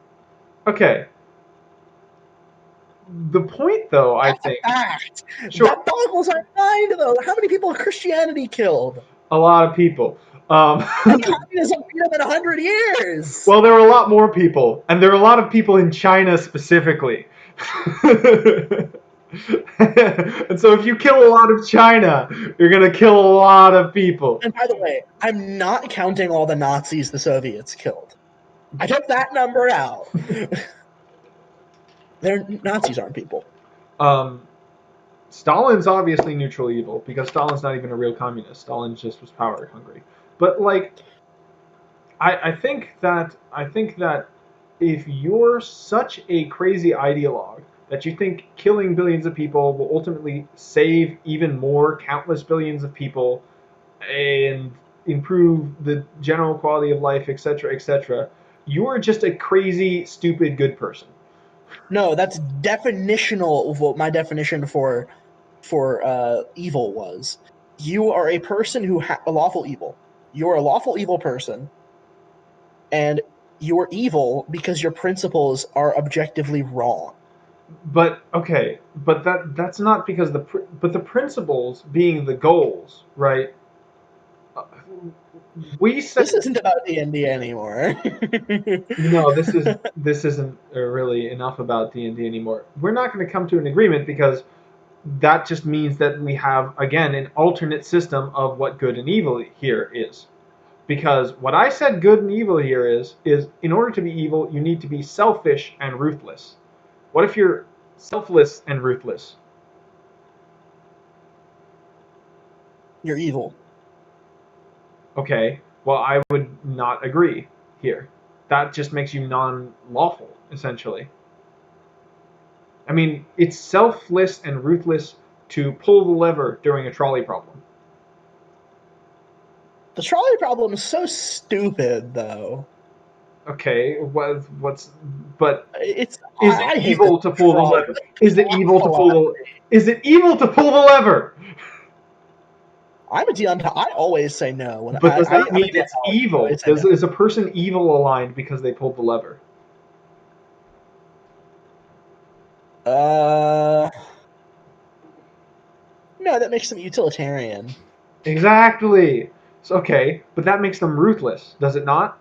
Okay. The point, though, I That's a think, fact. sure, That boggles our mind, though. How many people has Christianity killed? a lot of people. Um, And communism beat them in 100 years. well, there were a lot more people, and there are a lot of people in China specifically. And so, if you kill a lot of China, you're gonna kill a lot of people. And by the way, I'm not counting all the Nazis the Soviets killed. I took that number out. Nazis aren't people. Um, Stalin's obviously neutral evil because Stalin's not even a real communist. Stalin just was power hungry. But like, I think that if you're such a crazy ideologue that you think killing billions of people will ultimately save even more countless billions of people and improve the general quality of life, etc., etc., you're just a crazy, stupid, good person. No, that's definitional of what my definition for evil was. You are a person who a lawful evil. You are a lawful evil person, and you're evil because your principles are objectively wrong. But okay, but that's not because the principles being the goals, right? Uh, We This set isn't about D&D anymore. no, this isn't really enough about D&D anymore. We're not going to come to an agreement because that just means that we have again an alternate system of what good and evil here is. Because what I said good and evil here is in order to be evil, you need to be selfish and ruthless. What if you're selfless and ruthless? You're evil. Okay, well, I would not agree here. That just makes you non-lawful, essentially. I mean, it's selfless and ruthless to pull the lever during a trolley problem. The trolley problem is so stupid, though. Okay, what's but It's is it I hate this evil to pull the trolley. lever? Is it evil to pull Philosophy. the Is it evil to pull the lever? I'm a deal. I always say no when But does that I'm a mean it's deontaologist. I evil? always say no. Is a person evil aligned because they pulled the lever? Uh, no, that makes them utilitarian. Exactly. So, okay, but that makes them ruthless, does it not?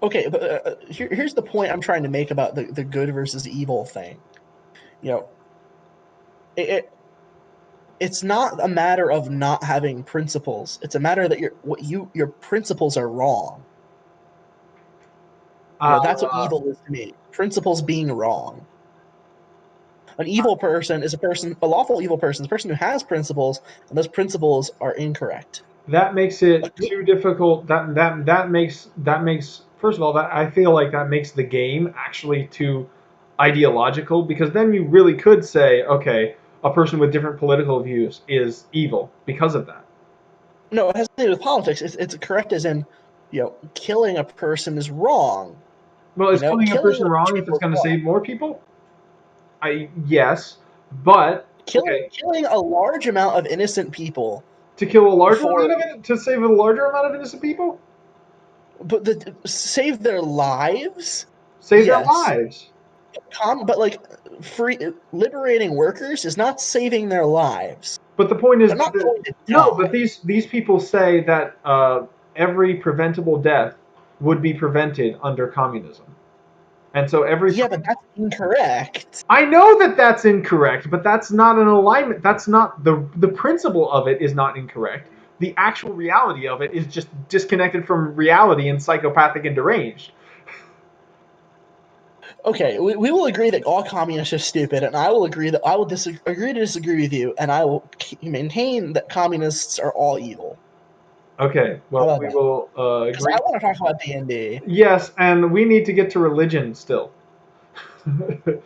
Okay, but here's the point I'm trying to make about the good versus evil thing. You know, it's not a matter of not having principles. It's a matter that your principles are wrong. That's what Uh, evil is to me. Principles being wrong. An evil person is a lawful evil person is a person who has principles, and those principles are incorrect. that makes it too difficult. That makes first of all that I feel like that makes the game actually too ideological because then you really could say, okay, a person with different political views is evil because of that. No, it has to do with politics. It's correct as in, killing a person is wrong. Well, is killing a Killing person a bunch of wrong if it's people is going to wrong. save more people? I yes, but okay, Killing a large amount of innocent people to kill a larger for amount of it to save a larger amount of innocent people, save their lives, save their yes. lives. But like free liberating workers is not saving their lives. But the point is, They're not going to no. But die. these people say that every preventable death would be prevented under communism, and so every. Yeah, but that's incorrect. I know that that's incorrect, but that's not an alignment. That's not the principle of it is not incorrect. The actual reality of it is just disconnected from reality and psychopathic and deranged. Okay, we will agree that all communists are stupid, and I will agree that I will agree to disagree with you, and I will maintain that communists are all evil. Okay, How well, about we that? will Because agree. I want to talk about D&D. Yes, and we need to get to religion still. um,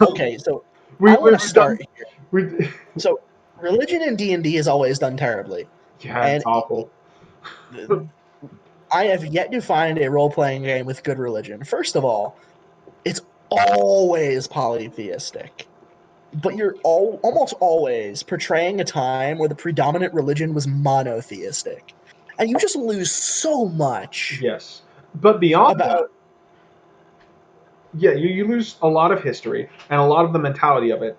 Okay, so we I want to we've done start here. we. So religion in D&D is always done terribly, Yeah, it's and awful. I have yet to find a role-playing game with good religion. First of all, it's always polytheistic, but you're almost always portraying a time where the predominant religion was monotheistic, and you just lose so much Yes, but beyond that, about. yeah, you lose a lot of history and a lot of the mentality of it.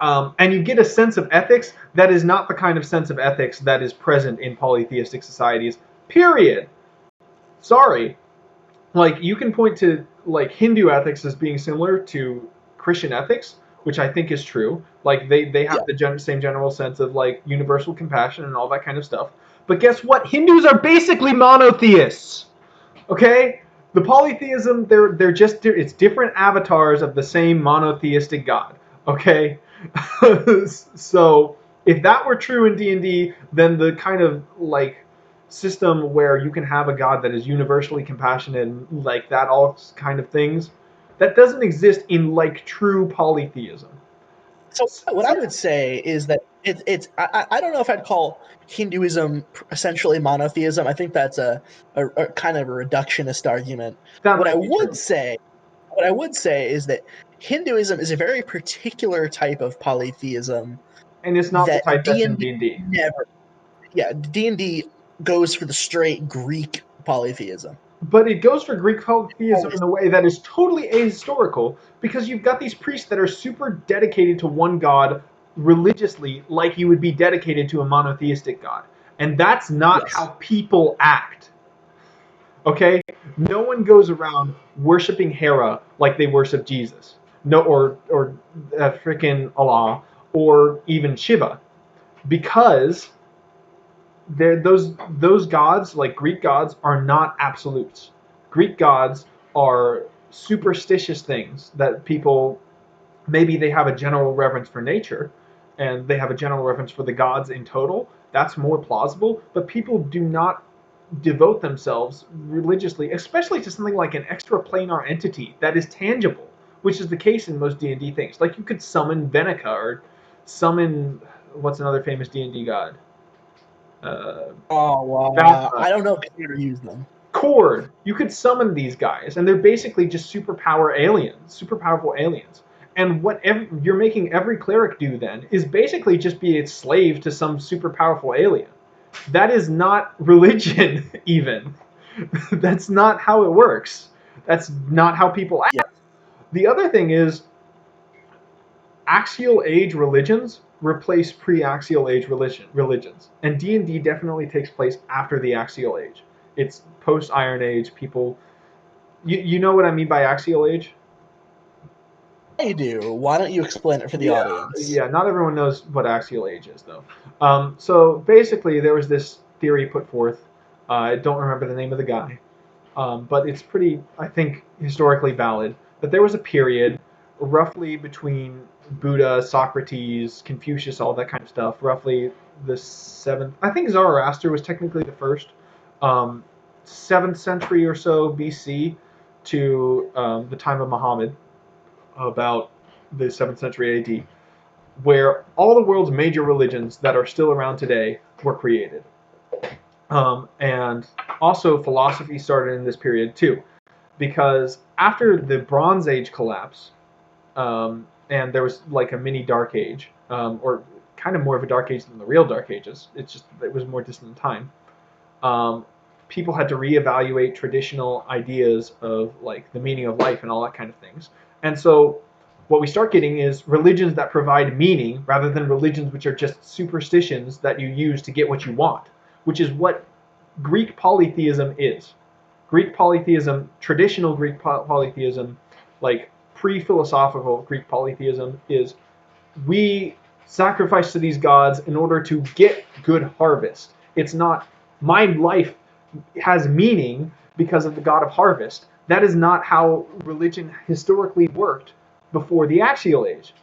And you get a sense of ethics that is not the kind of sense of ethics that is present in polytheistic societies. Period. Sorry. Like you can point to like Hindu ethics as being similar to Christian ethics, which I think is true. Like they have Yeah. the same general sense of like universal compassion and all that kind of stuff. But guess what? Hindus are basically monotheists. Okay? The polytheism, it's different avatars of the same monotheistic god. Okay? So if that were true in D&D, then the kind of like system where you can have a god that is universally compassionate and like that all kind of things, that doesn't exist in like true polytheism. So what I would say is that I don't know if I'd call Hinduism essentially monotheism. I think that's a kind of a reductionist argument. That What I might be would true. say what I would say is that Hinduism is a very particular type of polytheism And it's not the that type that's in D&D D&D. never. Yeah, D&D goes for the straight Greek polytheism. But it goes for Greek polytheism Always. in a way that is totally ahistorical because you've got these priests that are super dedicated to one god religiously, like you would be dedicated to a monotheistic god. And that's not how Yes. people act. Okay? No one goes around worshiping Hera like they worship Jesus. No, or freaking Allah, or even Shiva, because those gods, like Greek gods, are not absolutes. Greek gods are superstitious things that people, maybe they have a general reverence for nature and they have a general reverence for the gods in total. That's more plausible, but people do not devote themselves religiously, especially to something like an extraplanar entity that is tangible, which is the case in most D&D things. Like you could summon Venica or summon, what's another famous D&D god? Uh, Oh, wow. Vathra, I don't know if I ever use them. Cord. You could summon these guys, and they're basically just super powerful aliens. And what you're making every cleric do then is basically just be a slave to some super powerful alien. That is not religion, even. That's not how it works. That's not how people Yeah. act. The other thing is, axial age religions replace pre-axial age religions, and D&D definitely takes place after the axial age. It's post Iron Age. People, you know what I mean by axial age? I do. Why don't you explain it for the Yeah, audience? yeah. Not everyone knows what axial age is, though. So basically, there was this theory put forth. I don't remember the name of the guy, but it's pretty, I think, historically valid. That there was a period, roughly between Buddha, Socrates, Confucius, all that kind of stuff. Roughly the seventh. I think Zoroaster was technically the first. Um, 7th century or so BC to the time of Muhammad, about the 7th century AD, where all the world's major religions that are still around today were created. And also, philosophy started in this period too, because after the Bronze Age collapse, and there was like a mini Dark Age, or kind of more of a Dark Age than the real Dark Ages. It's just it was more distant in time. Um, People had to reevaluate traditional ideas of like the meaning of life and all that kind of things. And so what we start getting is religions that provide meaning rather than religions which are just superstitions that you use to get what you want, which is what Greek polytheism is. Greek polytheism, traditional Greek polytheism, like pre-philosophical Greek polytheism, is we sacrifice to these gods in order to get good harvest. It's not my life has meaning because of the god of harvest. That is not how religion historically worked before the axial age.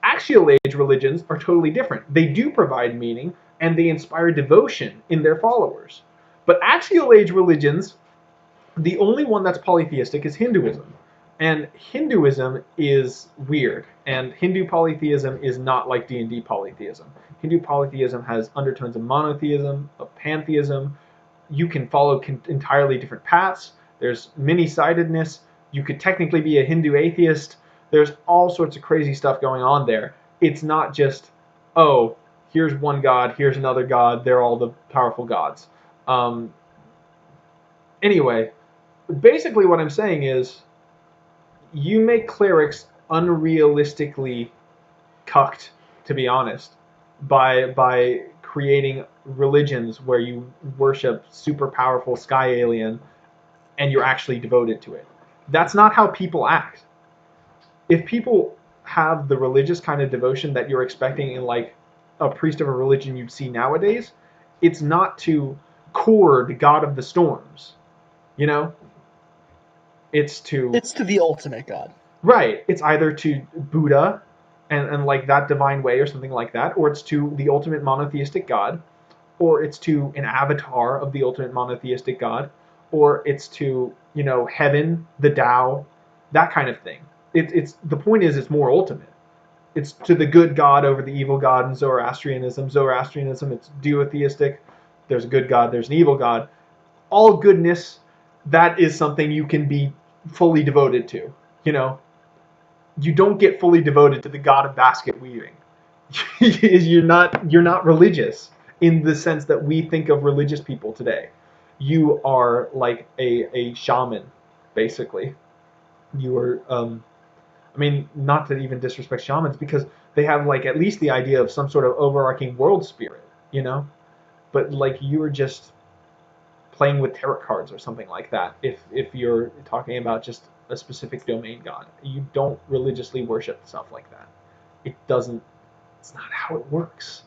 Axial age religions are totally different. They do provide meaning and they inspire devotion in their followers. But axial age religions, the only one that's polytheistic is Hinduism. And Hinduism is weird. And Hindu polytheism is not like D&D polytheism. Hindu polytheism has undertones of monotheism, of pantheism. You can follow entirely different paths. There's many-sidedness. You could technically be a Hindu atheist. There's all sorts of crazy stuff going on there. It's not just, oh, here's one god, here's another god, they're all the powerful gods. Um, anyway, basically what I'm saying is you make clerics unrealistically cucked, to be honest, by creating religions where you worship super powerful sky alien and you're actually devoted to it. That's not how people act. If people have the religious kind of devotion that you're expecting in like a priest of a religion you'd see nowadays, it's not to Kord, god of the storms, you know? It's to It's to the ultimate god. Right. It's either to Buddha and like that divine way or something like that, or it's to the ultimate monotheistic God, or it's to an avatar of the ultimate monotheistic God, or it's to, heaven, the Tao, that kind of thing. It's the point is it's more ultimate. It's to the good God over the evil God in Zoroastrianism. Zoroastrianism, it's duotheistic. There's a good God, there's an evil God. All goodness, that is something you can be fully devoted to. You know, you don't get fully devoted to the god of basket weaving. You're not religious in the sense that we think of religious people today. You are like a shaman, basically. You are I mean, not to even disrespect shamans because they have like at least the idea of some sort of overarching world spirit, But like you're just playing with tarot cards or something like that. If you're talking about just a specific domain god, you don't religiously worship stuff like that. It doesn't. It's not how it works.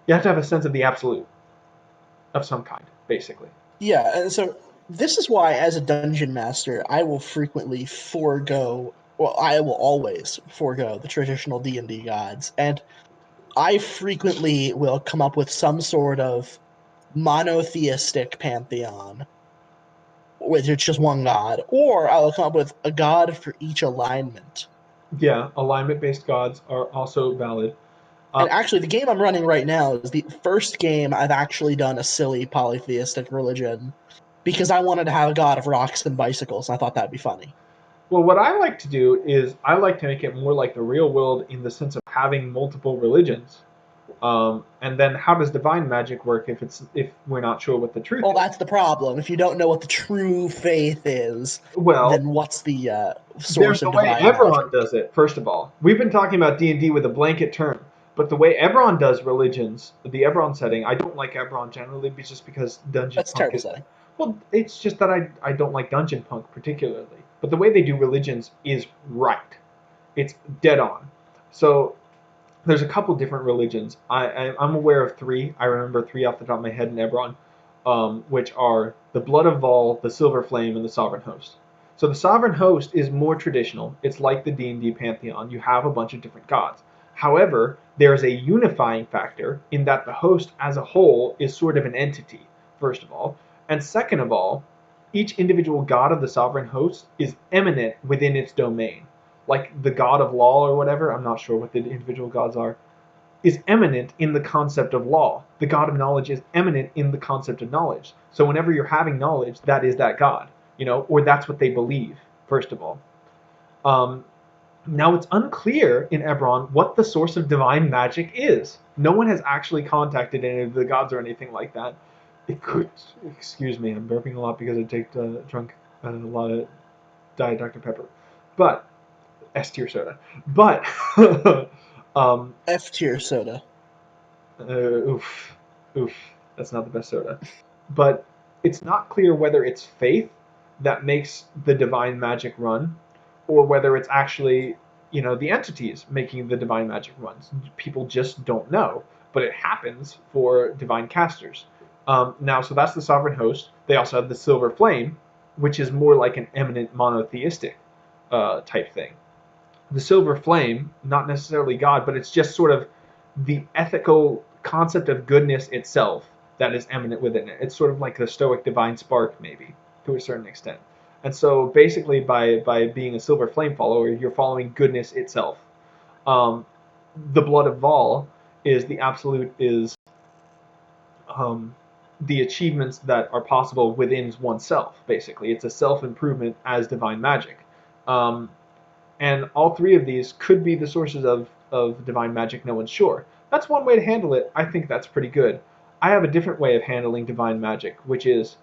You have to have a sense of the absolute of some kind, basically. Yeah, and so this is why, as a dungeon master, I will frequently forego. Well, I will always forego the traditional D&D gods, and I frequently will come up with some sort of monotheistic pantheon, where it's just one god, or I will come up with a god for each alignment. Yeah, alignment-based gods are also valid. And actually, the game I'm running right now is the first game I've actually done a silly polytheistic religion because I wanted to have a god of rocks and bicycles, and I thought that'd be funny. Well, what I like to do is I like to make it more like the real world in the sense of having multiple religions. And then how does divine magic work if we're not sure what the truth Well, is? that's the problem. If you don't know what the true faith is, Well, then what's the there's source the of way divine Ebron magic? does it. First of all, we've been talking about D&D with a blanket term, but the way Ebron does religions, the Ebron setting, I don't like Ebron generally, just because dungeon That's a punk terrible is. setting. Well, it's just that I don't like dungeon punk particularly. But the way they do religions is right. It's dead on. So there's a couple different religions. I'm aware of three. I remember three off the top of my head in Ebron, which are the Blood of Vol, the Silver Flame, and the Sovereign Host. So the Sovereign Host is more traditional. It's like the D&D pantheon. You have a bunch of different gods. However, there's a unifying factor in that the host as a whole is sort of an entity, first of all. And second of all, each individual god of the Sovereign Host is eminent within its domain. Like the god of law or whatever, I'm not sure what the individual gods are, is eminent in the concept of law. The God of knowledge is eminent in the concept of knowledge. So whenever you're having knowledge, that is that God, or that's what they believe, first of all. Um, Now it's unclear in Ebron what the source of divine magic is. No one has actually contacted any of the gods or anything like that. It could, excuse me, I'm burping a lot because I drunk a lot of Diet Dr. Pepper, but S tier soda. But um, F tier soda. oof, oof, that's not the best soda. But it's not clear whether it's faith that makes the divine magic run, or whether it's actually, the entities making the divine magic runs. People just don't know, but it happens for divine casters. Now, so that's the sovereign host. They also have the silver flame, which is more like an eminent monotheistic type thing. The silver flame, not necessarily God, but it's just sort of the ethical concept of goodness itself that is eminent within it. It's sort of like the Stoic divine spark, maybe, to a certain extent. And so basically, by being a silver flame follower, you're following goodness itself. Um, the blood of Val is the absolute is the achievements that are possible within oneself. Basically, it's a self improvement as divine magic. Um, and all three of these could be the sources of divine magic. No one's sure. That's one way to handle it. I think that's pretty good. I have a different way of handling divine magic, which is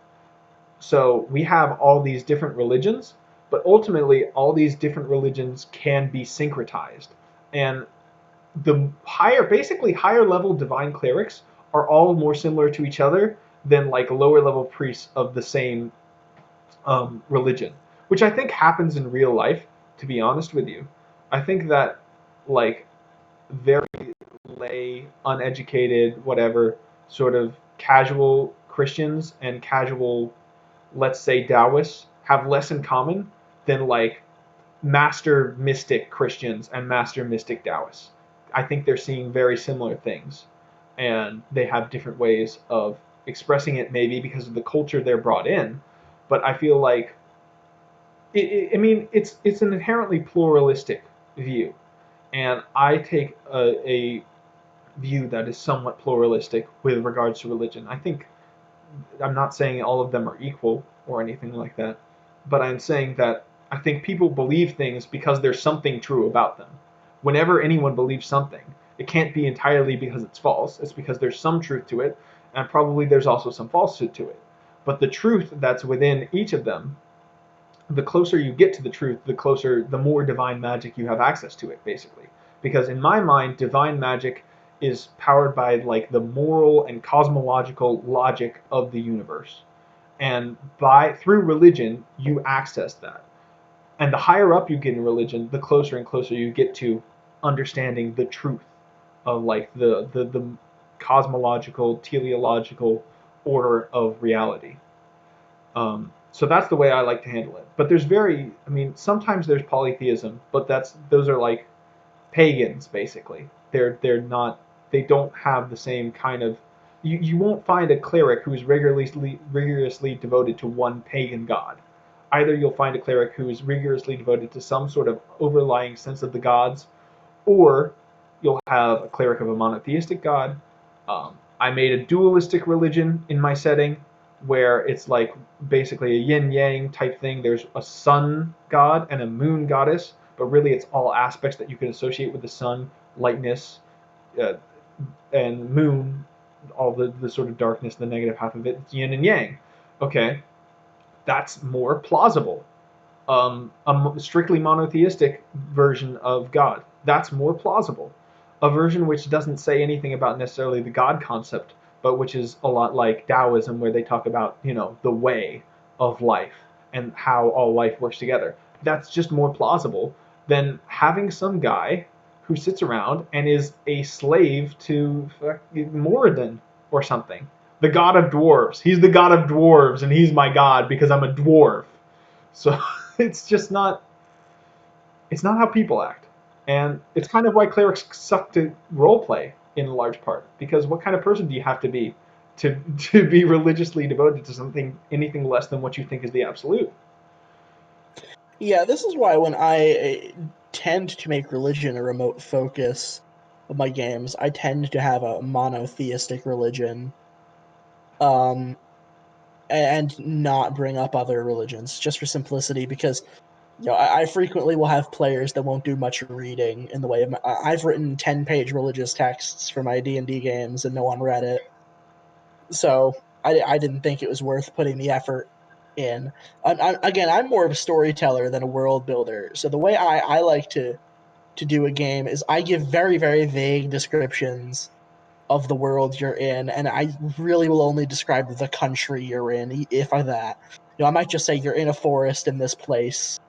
so we have all these different religions, but ultimately all these different religions can be syncretized. And the basically higher level divine clerics are all more similar to each other than like lower level priests of the same religion, which I think happens in real life. To be honest with you, I think that like very lay, uneducated, whatever sort of casual Christians and casual, let's say, Taoists have less in common than like master mystic Christians and master mystic Taoists. I think they're seeing very similar things, and they have different ways of expressing it, maybe because of the culture they're brought in. But I feel like, I mean, it's an inherently pluralistic view, and I take a view that is somewhat pluralistic with regards to religion. I think I'm not saying all of them are equal or anything like that, but I'm saying that I think people believe things because there's something true about them. Whenever anyone believes something, it can't be entirely because it's false. It's because there's some truth to it, and probably there's also some falsehood to it. But the truth that's within each of them, the closer you get to the truth, the more divine magic you have access to it, basically. Because in my mind, divine magic is powered by like the moral and cosmological logic of the universe. And by through religion, you access that. And the higher up you get in religion, the closer and closer you get to understanding the truth of like the cosmological, teleological order of reality. So that's the way I like to handle it. But I mean, sometimes there's polytheism, but those are like pagans basically. They don't have the same kind of. You won't find a cleric who's rigorously devoted to one pagan god. Either you'll find a cleric who is rigorously devoted to some sort of overlying sense of the gods, or you'll have a cleric of a monotheistic god. I made a dualistic religion in my setting where it's like basically a yin yang type thing. There's a sun god and a moon goddess, but really it's all aspects that you can associate with the sun, lightness, uh, and moon, all the sort of darkness, the negative half of it. It's yin and yang. Okay, that's more plausible. A strictly monotheistic version of God. That's more plausible. A version which doesn't say anything about necessarily the God concept, but which is a lot like Taoism, where they talk about, the way of life and how all life works together. That's just more plausible than having some guy who sits around and is a slave to Moradin or something. The god of dwarves. He's the god of dwarves, and he's my god because I'm a dwarf. So it's just not it's not how people act. And it's kind of why clerics suck to roleplay in large part. Because what kind of person do you have to be to be religiously devoted to something anything less than what you think is the absolute? Yeah, this is why when I tend to make religion a remote focus of my games, I tend to have a monotheistic religion, um, and not bring up other religions just for simplicity. Because I frequently will have players that won't do much reading in the way of I've written 10-page religious texts for my D&D games, and no one read it. So I didn't think it was worth putting the effort in. Again, I'm more of a storyteller than a world builder. So the way I like to do a game is I give very, very vague descriptions of the world you're in, and I really will only describe the country you're in, if I that. I might just say you're in a forest in this place,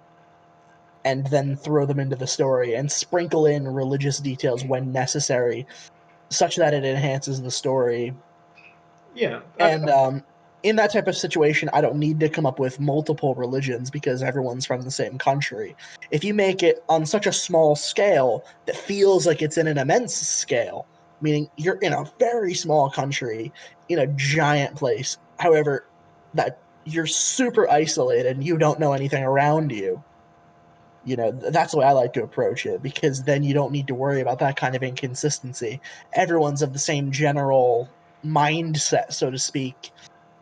and then throw them into the story and sprinkle in religious details when necessary, such that it enhances the story. Yeah, that's And in that type of situation, I don't need to come up with multiple religions because everyone's from the same country. If you make it on such a small scale that feels like it's in an immense scale, meaning you're in a very small country in a giant place. However, that you're super isolated and you don't know anything around you. That's the way I like to approach it, because then you don't need to worry about that kind of inconsistency. Everyone's of the same general mindset, so to speak.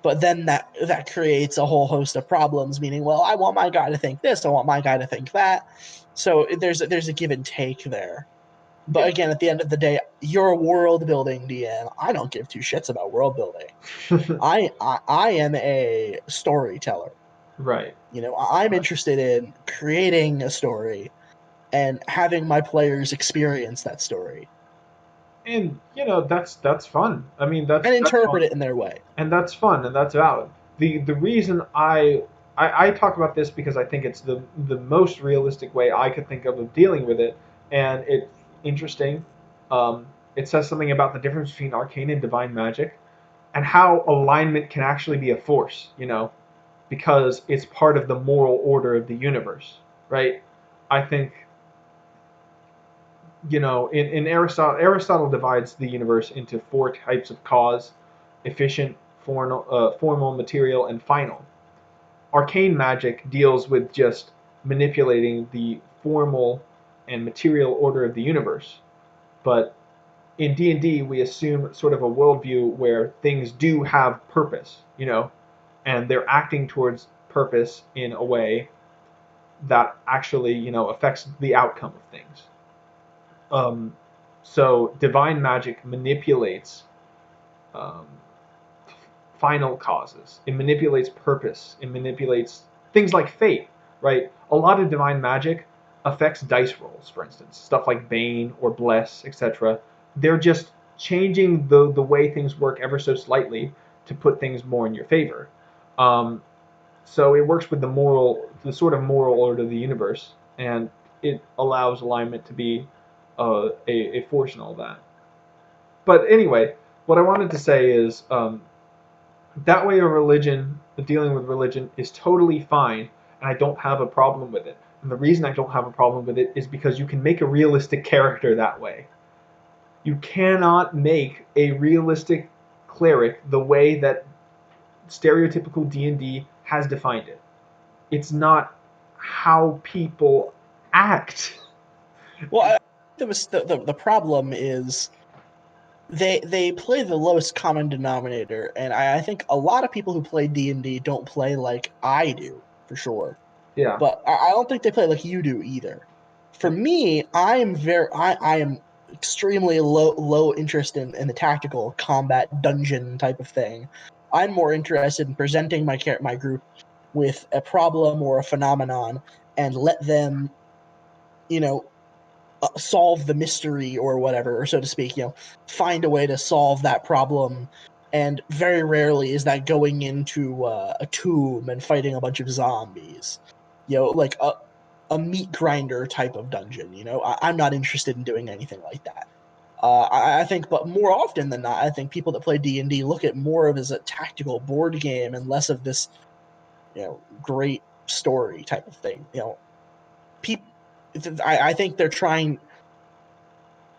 But then that creates a whole host of problems, meaning, well, I want my guy to think this, I want my guy to think that. So there's a give and take there. But Yeah. again, at the end of the day, you're a world building DM. I don't give two shits about world building. I am a storyteller. Right. I'm Right. interested in creating a story and having my players experience that story And that's fun. I mean, and that's interpret fun. it in their way. And that's fun and that's valid. The reason I talk about this because I think it's the most realistic way I could think of dealing with it, and it's interesting. It says something about the difference between arcane and divine magic, and how alignment can actually be a force. Because it's part of the moral order of the universe, right? I think in Aristotle divides the universe into four types of cause: efficient, formal, material, and final. Arcane magic deals with just manipulating the formal and material order of the universe. But in D&D, we assume sort of a worldview where things do have purpose, and they're acting towards purpose in a way that actually, affects the outcome of things. Um, so divine magic manipulates um, final causes. It manipulates purpose. It manipulates things like fate, right? A lot of divine magic affects dice rolls, for instance, stuff like Bane or Bless, etc. They're just changing the way things work ever so slightly to put things more in your favor. Um, so it works with the sort of moral order of the universe, and it allows alignment to be a force in all that. But anyway, what I wanted to say is that way of religion, dealing with religion, is totally fine, and I don't have a problem with it. And the reason I don't have a problem with it is because you can make a realistic character that way. You cannot make a realistic cleric the way that stereotypical D&D has defined it. It's not how people act. Well, the problem is they play the lowest common denominator, and I think a lot of people who play D&D don't play like I do, for sure. Yeah. But I don't think they play like you do either. For me, I am extremely low interest in the tactical combat dungeon type of thing. I'm more interested in presenting my group with a problem or a phenomenon and let them, you know, solve the mystery or whatever, or so to speak. Find a way to solve that problem. And very rarely is that going into a tomb and fighting a bunch of zombies. Like a meat grinder type of dungeon. I'm not interested in doing anything like that. I think, but more often than not, I think people that play D&D look at more of as a tactical board game and less of this, great story type of thing. People, I think they're trying.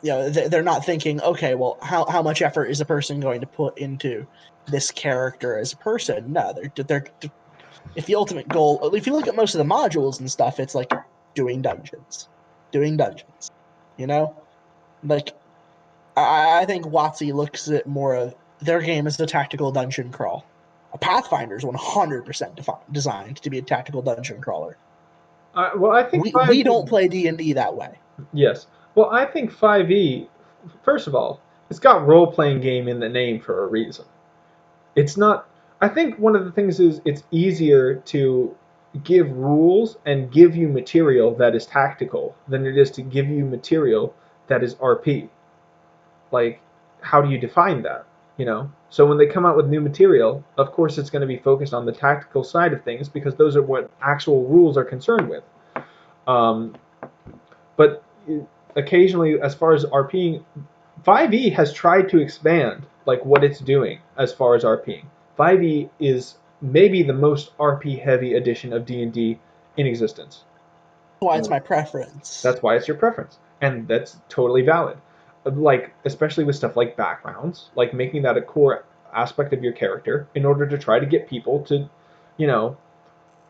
They're not thinking, okay, well, how much effort is a person going to put into this character as a person? No, they're if the ultimate goal, if you look at most of the modules and stuff, it's like doing dungeons. You know, like I think WotC looks at more of their game as a tactical dungeon crawl. A Pathfinder is 100% designed to be a tactical dungeon crawler. Well, I think We 5e. don't play D&D that way. Yes. Well, I think 5e. First of all, it's got role playing game in the name for a reason. It's not. I think one of the things is it's easier to give rules and give you material that is tactical than it is to give you material that is RP. Like, how do you define that? So when they come out with new material, of course it's going to be focused on the tactical side of things because those are what actual rules are concerned with. Um, but occasionally, as far as RPing, 5e has tried to expand like what it's doing as far as RPing. 5e is maybe the most RP heavy edition of D&D in existence. That's why it's my preference. That's why it's your preference, and that's totally valid. like especially with stuff like backgrounds, like making that a core aspect of your character in order to try to get people to, you know,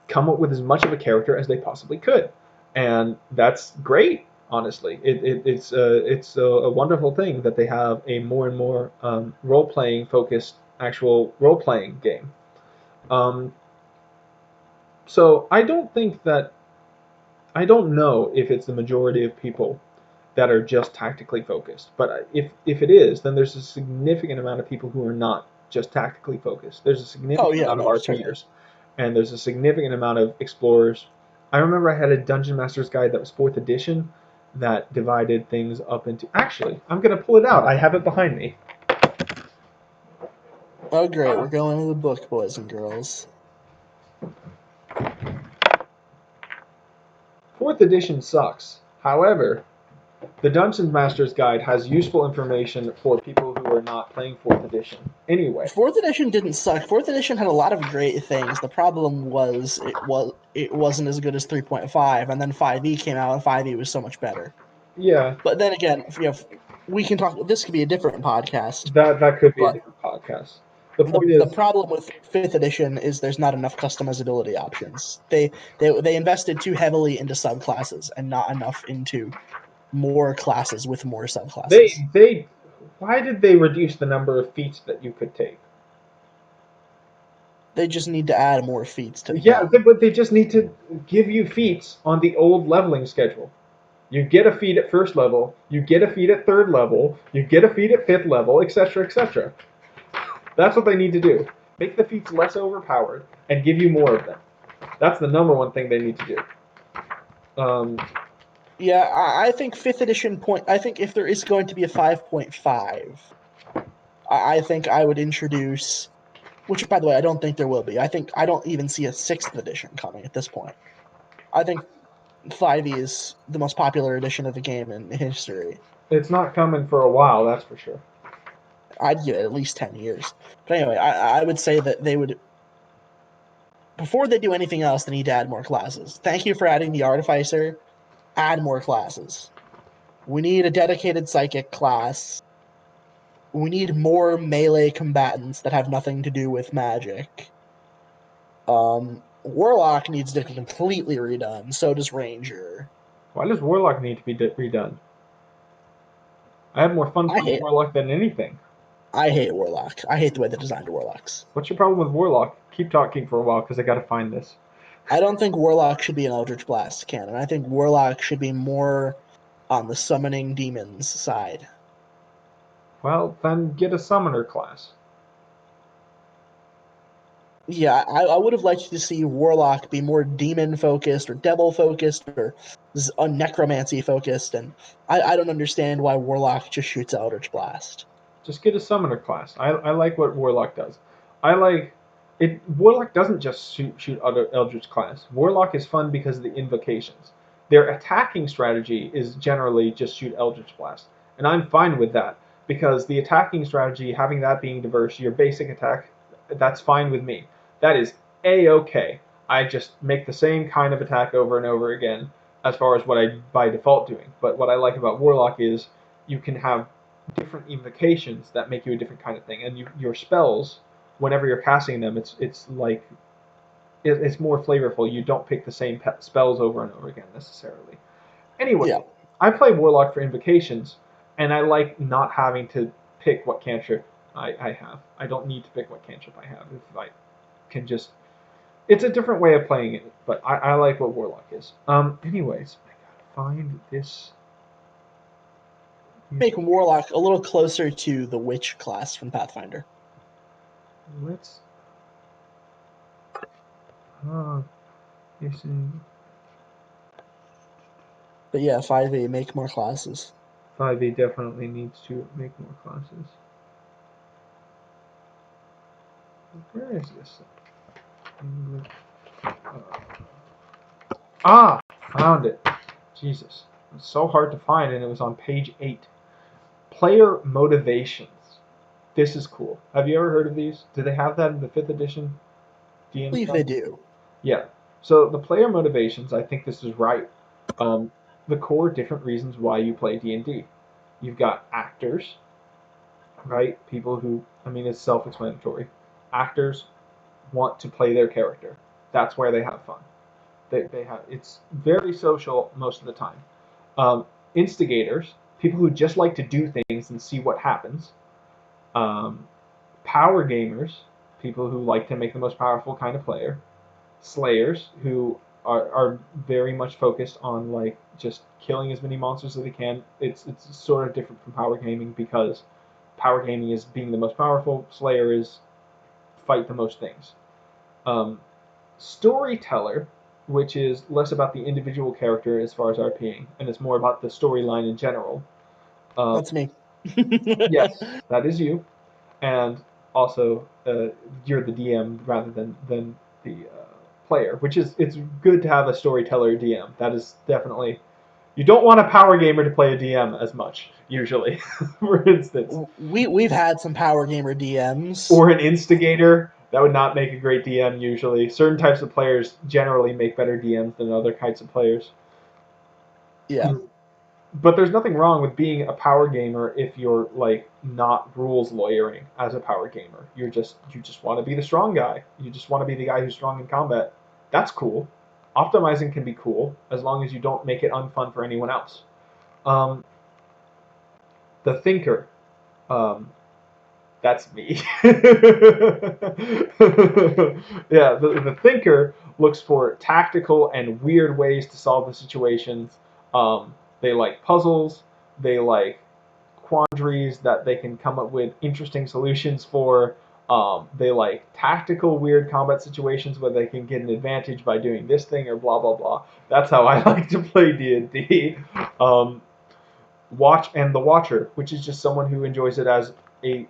come up with as much of a character as they possibly could, and that's great. Honestly, it's a wonderful thing that they have a more and more role playing focused actual role playing game. Um, so I don't know if it's the majority of people that are just tactically focused. But if it is, then there's a significant amount of people who are not just tactically focused. There's a Oh significant yeah, amount of no, certainly. RPers, and there's a significant amount of explorers. I remember I had a Dungeon Master's Guide that was fourth edition that divided things up into. Actually, I'm gonna pull it out. I have it behind me. Oh great, we're going to the book, boys and girls. Fourth edition sucks. However, the Dungeon Master's Guide has useful information for people who are not playing fourth edition. Anyway, Fourth edition didn't suck. Fourth edition had a lot of great things. The problem was it wasn't as good as 3.5, and then 5e came out, and 5e was so much better. yeah, But then again, we can talk. This could be a different podcast. that could be a But different podcast. The the point the is, problem with fifth edition is there's not enough customizability options. They invested too heavily into subclasses and not enough into more classes with more subclasses. they why did they reduce the number of feats that you could take? They just need to add more feats to the Yeah, game. but they just need to give you feats on the old leveling schedule. You get a feat at first level, you get a feat at third level, you get a feat at fifth level, etc., etc. That's what they need to do. Make the feats less overpowered and give you more of them. That's the number one thing they need to do. Yeah, I think fifth edition point. I think if there is going to be a 5.5, I think I would introduce. Which, by the way, I don't think there will be. I don't even see a sixth edition coming at this point. I think 5e is the most popular edition of the game in history. it's not coming for a while, that's for sure. I'd give it at least 10 years. But anyway, I would say that they would, before they do anything else, they need to add more classes. Thank you for adding the Artificer. Add more classes. We need a dedicated psychic class. We need more melee combatants that have nothing to do with magic. Warlock needs to be completely redone. So does Ranger. Why does Warlock need to be redone? I have more fun I playing hate Warlock than anything. I hate Warlock. I hate the way they designed Warlocks. What's your problem with Warlock? Keep talking for a while because I gotta find this. I don't think Warlock should be an Eldritch Blast canon. I think Warlock should be more on the summoning demons side. Well, then get a summoner class. Yeah, I would have liked to see Warlock be more demon focused or devil focused or necromancy focused, and I don't understand why Warlock just shoots Eldritch Blast. Just get a summoner class. I like what Warlock does. I like it. Warlock doesn't just shoot other Eldritch class. Warlock is fun because of the invocations. Their attacking strategy is generally just shoot Eldritch Blast, and I'm fine with that because the attacking strategy, having that being diverse, your basic attack, that's fine with me. That is a-okay. I just make the same kind of attack over and over again as far as what I by default doing. But what I like about Warlock is you can have different invocations that make you a different kind of thing, and your spells, whenever you're casting them, it's like it's more flavorful. You don't pick the same spells over and over again necessarily. Yeah, Anyway, I play Warlock for invocations, and I like not having to pick what cantrip I have. I don't need to pick what cantrip I have if I can just. It's a different way of playing it, but I like what Warlock is. Anyways, I gotta find this. make Warlock a little closer to the Witch class from Pathfinder. Let's. Uh, this is But yeah, 5e, make more classes. 5e definitely needs to make more classes. Where is this? Found it. Jesus. It's so hard to find, and it was on page 8. Player motivations. This is cool. Have you ever heard of these? Do they have that in the 5th edition I DM believe stuff? they do. Yeah. So the player motivations, I think this is right. The core different reasons why you play D&D. You've got actors, right? People who, I mean, it's self-explanatory. Actors want to play their character. That's where they have fun. They have it's very social most of the time. Um, Instigators, people who just like to do things and see what happens. Um, Power gamers, people who like to make the most powerful kind of player. Slayers, who are very much focused on like just killing as many monsters as they can. It's sort of different from power gaming because power gaming is being the most powerful. Slayer is fight the most things. Um, Storyteller, which is less about the individual character as far as RPing, and it's more about the storyline in general. Um, That's me. yes, that is you, and also you're the DM rather than the player, which is it's good to have a storyteller DM. That is definitely you don't want a power gamer to play a DM as much usually, for instance, We've had some power gamer DMs. or an instigator. That would not make a great DM usually. Certain types of players generally make better DMs than other types of players. Yeah. But there's nothing wrong with being a power gamer if you're like not rules lawyering as a power gamer. You just want to be the strong guy. You just want to be the guy who's strong in combat. That's cool. Optimizing can be cool as long as you don't make it unfun for anyone else. Um, the thinker, um, that's me. Yeah, the thinker looks for tactical and weird ways to solve the situations. They like puzzles. They like quandaries that they can come up with interesting solutions for. They like tactical, weird combat situations where they can get an advantage by doing this thing or blah blah blah. That's how I like to play D&D. Watch and the Watcher, which is just someone who enjoys it as a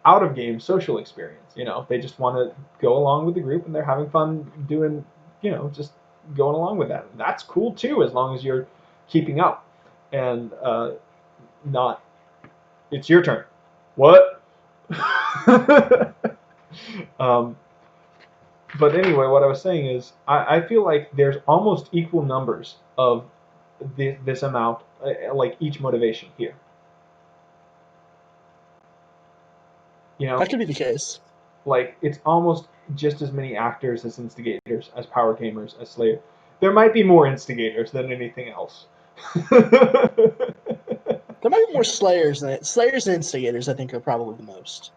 out of game social experience. You know, they just want to go along with the group and they're having fun doing, just going along with that. And that's cool too, as long as you're keeping up and not. It's your turn. What? um, but anyway, what I was saying is, I feel like there's almost equal numbers of this amount, like each motivation here. You know, That could be the case. like it's almost just as many actors as instigators, as power gamers, as Slayer. There might be more instigators than anything else. There might be more Slayers than it. Slayers and Instigators, I think, are probably the most.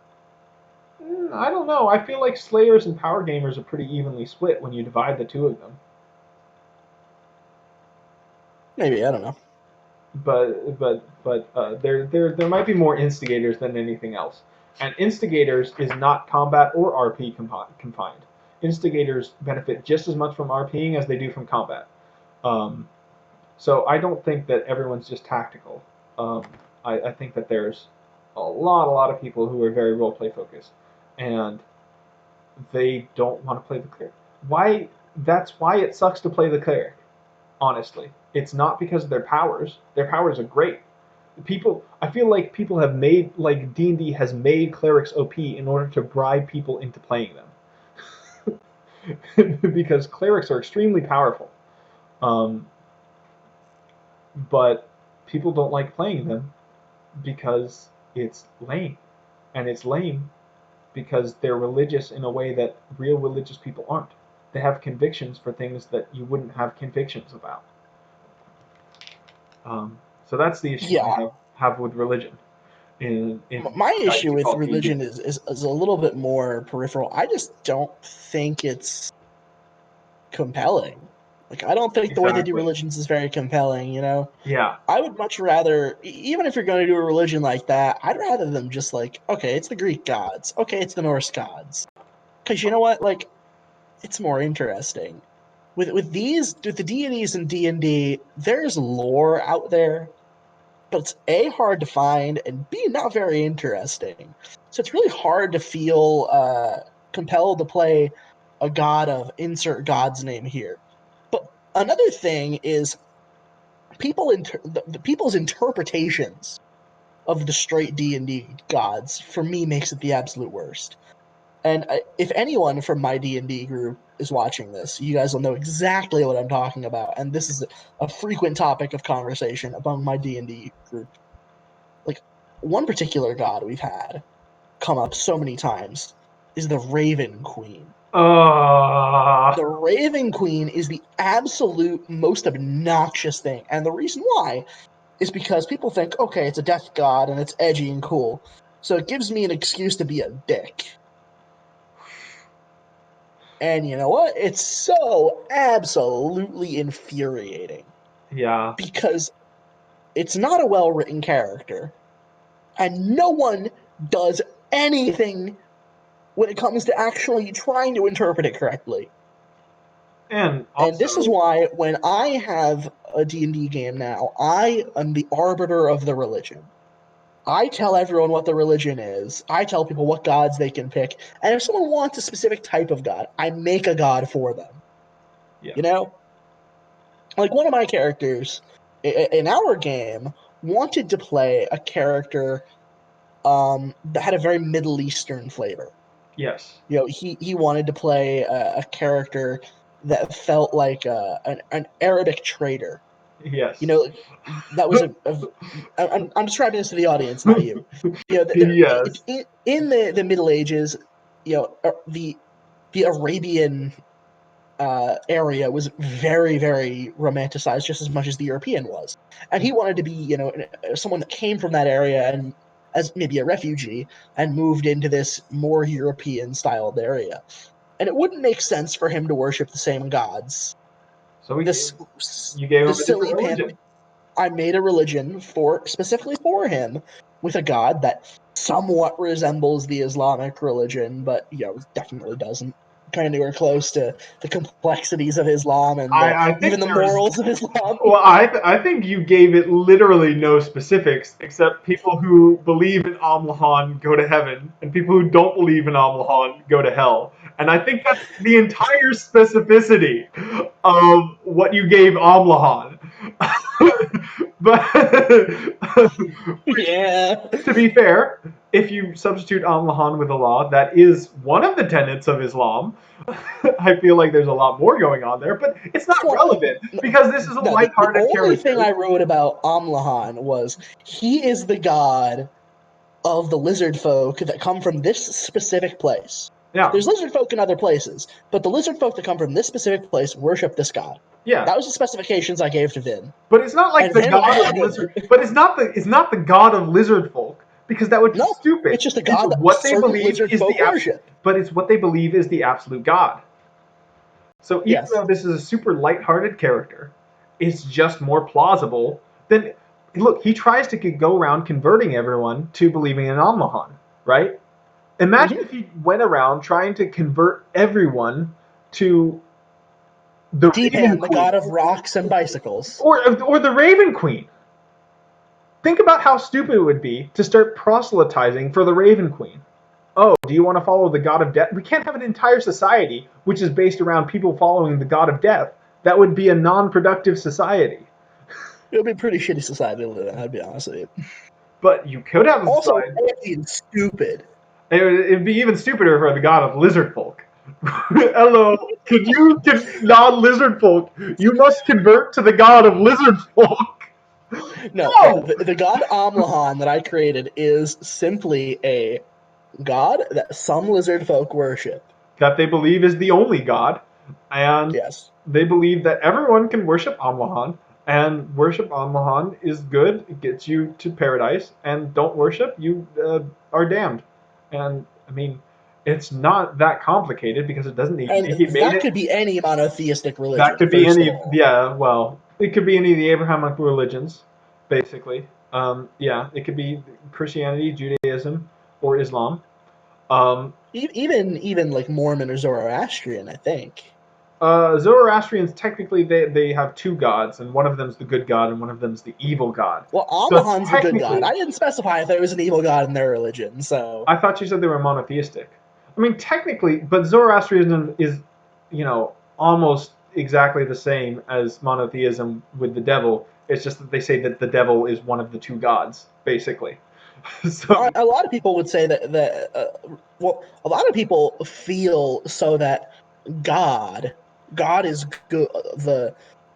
I don't know. I feel like Slayers and power gamers are pretty evenly split when you divide the two of them. Maybe, I don't know. But there might be more instigators than anything else. And instigators is not combat or RP confined. Instigators benefit just as much from RPing as they do from combat. Um, So I don't think that everyone's just tactical. I think that there's a lot of people who are very role play focused, and they don't want to play the cleric. Why? That's why it sucks to play the cleric. Honestly, it's not because of their powers. Their powers are great. People, I feel like people have made like D&D has made clerics OP in order to bribe people into playing them, because clerics are extremely powerful. Um, but people don't like playing them because it's lame. And it's lame because they're religious in a way that real religious people aren't. They have convictions for things that you wouldn't have convictions about. So that's the issue I Yeah. have with religion in My trying issue to with call D&D. religion is a little bit more peripheral. I just don't think it's compelling. Like, I don't think the way they do Exactly. religions is very compelling, you know? Yeah. I would much rather, even if you're going to do a religion like that, I'd rather them just like, okay, it's the Greek gods. Okay, it's the Norse gods. Because you know what? Like, it's more interesting. With the deities in D&D, there's lore out there, but it's A, hard to find, and B, not very interesting. So it's really hard to feel compelled to play a god of insert god's name here. But another thing is the people's interpretations of the straight D&D gods for me makes it the absolute worst. And if anyone from my D&D group is watching this, you guys will know exactly what I'm talking about. And this is a frequent topic of conversation among my D&D group. one particular god we've had come up so many times is the Raven Queen. The Raven Queen is the absolute most obnoxious thing, and the reason why is because people think, okay, it's a death god and it's edgy and cool, so it gives me an excuse to be a dick. And you know what? It's so absolutely infuriating. Yeah. Because it's not a well-written character, and no one does anything when it comes to actually trying to interpret it correctly. And also, And this is why when I have a D&D game now, I am the arbiter of the religion. I tell everyone what the religion is. I tell people what gods they can pick. And if someone wants a specific type of god, I make a god for them. yeah. You know? Like one of my characters in our game wanted to play a character that had a very Middle Eastern flavor. Yes. You know, he wanted to play a character that felt like an Arabic trader. Yes. You know, that was I'm describing this to the audience, not you. You know, Yes. in the Middle Ages, you know, the Arabian area was very, very romanticized, just as much as the European was. And he wanted to be, you know, someone that came from that area and as maybe a refugee and moved into this more European styled area. And it wouldn't make sense for him to worship the same gods. So This you gave the him a silly different pan. religion. I made a religion specifically for him with a god that somewhat resembles the Islamic religion, but you know, definitely doesn't come anywhere close to the complexities of Islam and I even think the there's morals of Islam. Well, I think you gave it literally no specifics, except people who believe in Amlahan go to heaven, and people who don't believe in Amlahan go to hell. And I think that's the entire specificity of what you gave Amlahan. But Yeah. to be fair, if you substitute Amlahan with Allah, that is one of the tenets of Islam. I feel like there's a lot more going on there, but it's not relevant because this is a No, the lighthearted only thing character. I wrote about Amlahan was he is the god of the lizard folk that come from this specific place. Yeah, There's lizard folk in other places, but the lizard folk that come from this specific place worship this god. yeah, That was the specifications I gave to Vin. but it's not like And the Vin god ran of with lizard. it. But it's not the god of lizard folk because that would be No, stupid. it's just a It's god that what they certain believe lizard is folk the worship. but it's what they believe is the absolute god. So even Yes. though this is a super lighthearted character, it's just more plausible than look. He tries to go around converting everyone to believing in Almahan, right? Imagine Mm-hmm. if he went around trying to convert everyone to the Raven D-Pan, the Queen god of rocks and bicycles. or the Raven Queen. Think about how stupid it would be to start proselytizing for the Raven Queen. Oh, do you want to follow the god of death? We can't have an entire society which is based around people following the god of death. That would be a non-productive society. It would be a pretty shitty society to live in, I'd be honest with you. But you could have a Also, society. it's stupid. It'd be even stupider for the god of lizard folk. Hello, can non-lizard folk? You must convert to the god of lizard folk. No, No. the god Amlahan that I created is simply a god that some lizard folk worship. That they believe is the only god, and Yes. they believe that everyone can worship Amlahan, and worship Amlahan is good. It gets you to paradise, and don't worship, you are damned. And I mean, it's not that complicated because it doesn't need. And He made that it. could be any monotheistic That religion, could be first of any. all. Yeah, well, it could be any of the Abrahamic religions, basically. Yeah, it could be Christianity, Judaism, or Islam. Um, Even like Mormon or Zoroastrian, I think. Zoroastrians technically they have two gods, and one of them's the good god, and one of them's the evil god. Well, So Amlahan's the good god. technically, I didn't specify if there was an evil god in their religion, so I thought you said they were monotheistic. I mean, technically, but Zoroastrianism is, almost exactly the same as monotheism with the devil. It's just that they say that the devil is one of the two gods, basically. So a lot of people would say well, a lot of people feel so that God, God is good.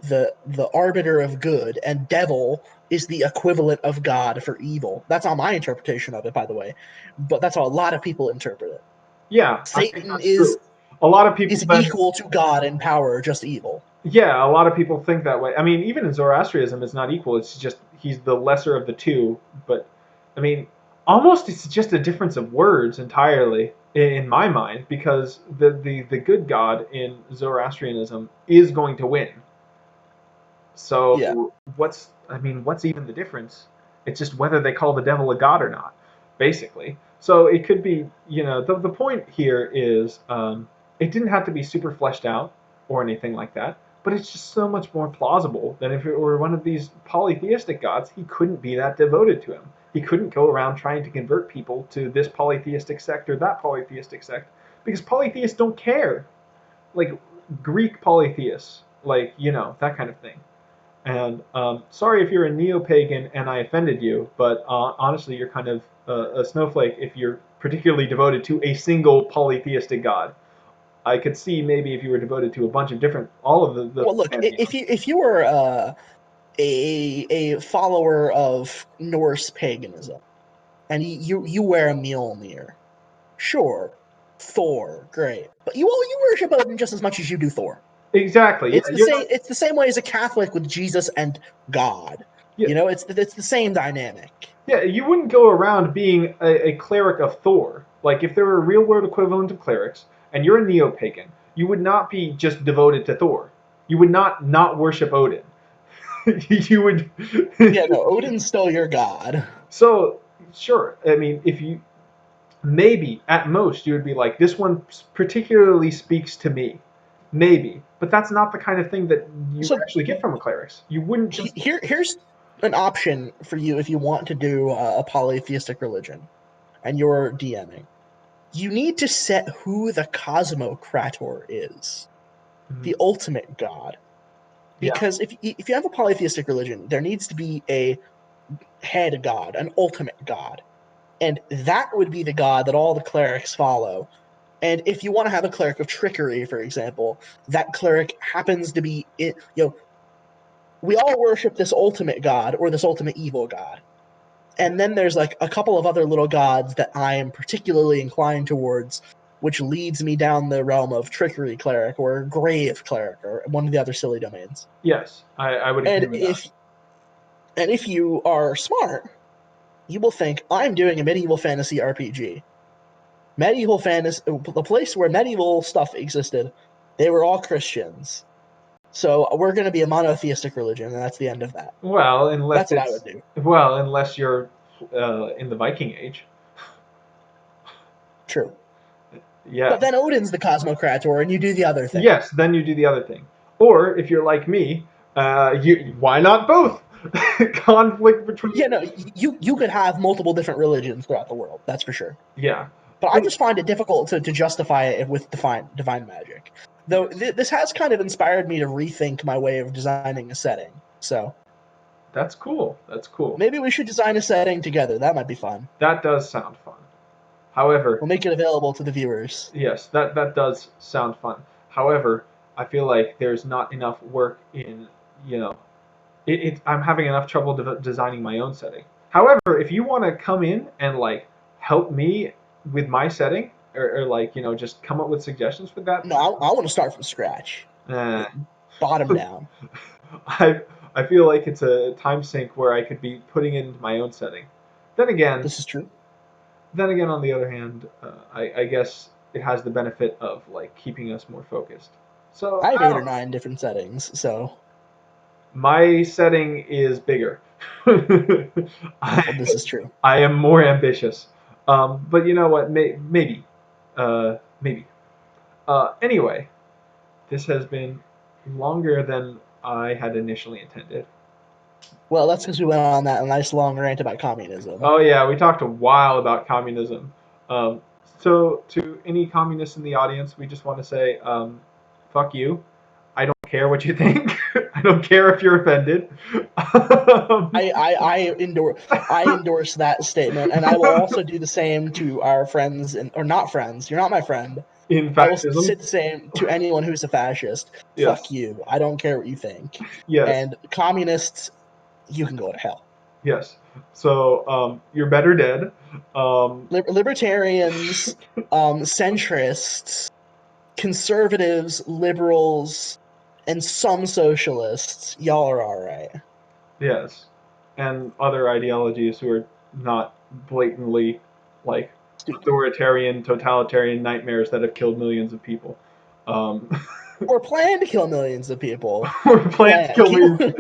the arbiter of good, and devil is the equivalent of God for evil. That's not my interpretation of it, by the way, but that's how a lot of people interpret it. Yeah, I think Satan that's true. A lot of people is then, equal to God in power, just evil. yeah, a lot of people think that way. I mean, even in Zoroastrianism, it's not equal. It's just he's the lesser of the two. But I mean, almost it's just a difference of words entirely in my mind, because the good God in Zoroastrianism is going to win. Yeah. So what's even the difference? It's just whether they call the devil a god or not, basically. So it could be, the point here is it didn't have to be super fleshed out or anything like that, but it's just so much more plausible than if it were one of these polytheistic gods. He couldn't be that devoted to him. He couldn't go around trying to convert people to this polytheistic sect or that polytheistic sect, because polytheists don't care. Like Greek polytheists, like, that kind of thing. And sorry if you're a neo-pagan and I offended you, but honestly, you're kind of a snowflake if you're particularly devoted to a single polytheistic god. I could see maybe if you were devoted to a bunch of different, all of the Well, look, pantheons. if you were a follower of Norse paganism and you wear a Mjolnir, sure, Thor, great, but you worship Odin just as much as you do Thor. Exactly. Yeah, It's the you're same. not. It's the same way as a Catholic with Jesus and God. Yeah, It's the same dynamic. yeah. You wouldn't go around being a cleric of Thor. Like if there were a real-world equivalent of clerics, and you're a neo-pagan, you would not be just devoted to Thor. You would not worship Odin. You would. Yeah, no, Odin's still your god. So, sure. I mean, if you maybe at most you would be like, this one particularly speaks to me, maybe, but that's not the kind of thing that you So actually get from a clerics. You wouldn't just. here's an option for you if you want to do a polytheistic religion and you're DMing. You need to set who the Cosmocrator is, Mhm. the ultimate god. Yeah. Because if you have a polytheistic religion, there needs to be a head god, an ultimate god. And that would be the god that all the clerics follow. And if you want to have a cleric of trickery, for example, that cleric happens to be, we all worship this ultimate god or this ultimate evil god. And then there's like a couple of other little gods that I am particularly inclined towards, which leads me down the realm of trickery cleric or grave cleric or one of the other silly domains. Yes, I would And agree with that. if you are smart, you will think I'm doing a medieval fantasy RPG. Medieval fantasy, the place where medieval stuff existed, they were all Christians. So we're going to be a monotheistic religion, and that's the end of that. Well, That's what I would do. unless you're in the Viking Age. True. Yeah. But then Odin's the Cosmocrator, and you do the other thing. Yes, then you do the other thing. Or if you're like me, why not both? Conflict between. Yeah, no, you could have multiple different religions throughout the world. That's for sure. Yeah. But I But just find it difficult to justify it with divine magic. Though this has kind of inspired me to rethink my way of designing a setting. So that's cool. That's cool. maybe we should design a setting together. That might be fun. That does sound fun. However, We'll make it available to the viewers. yes, that does sound fun. However, I feel like there's not enough work in, you know, I'm having enough trouble designing my own setting. However, if you want to come in and like help me with my setting, or like just come up with suggestions for that, No, I want to start from scratch, uh, bottom down. I I feel like it's a time sink where I could be putting it into my own setting. Then again, This is true. on the other hand, I guess it has the benefit of like keeping us more focused. So I have I 8 or don't know. 9 different settings, so My setting is bigger. I well, this is true. I am more ambitious. But you know what? Maybe, maybe. Anyway, this has been longer than I had initially intended. Well, that's because we went on that nice long rant about communism. Oh yeah, we talked a while about communism. Um, so to any communists in the audience, we just want to say, fuck you. I don't care what you think. I don't care if you're offended. I endorse that statement, and I will also do the same to our friends or not friends. You're not my friend. in I will fascism. say the same to anyone who's a fascist. Fuck Yes, you. I don't care what you think. yes, And communists, you can go to hell. yes. So you're better dead. Libertarians, centrists, conservatives, liberals, and some socialists, y'all are all right. Yes, and other ideologies who are not blatantly like Stupid. authoritarian, totalitarian nightmares that have killed millions of people. Um, Or plan to kill millions of people. or plan to kill millions.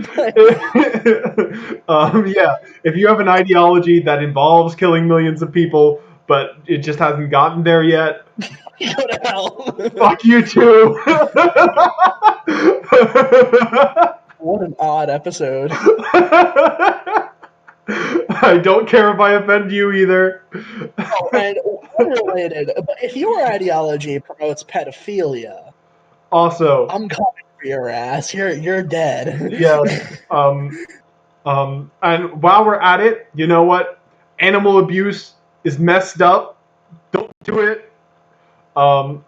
Yeah, if you have an ideology that involves killing millions of people, but it just hasn't gotten there yet, You go to hell. fuck you too. What an odd episode. I don't care if I offend you either. Oh, and unrelated, but if your ideology promotes pedophilia, Also, I'm coming for your ass. You're dead. yes. And while we're at it, you know what? Animal abuse is messed up. Don't do it. Um,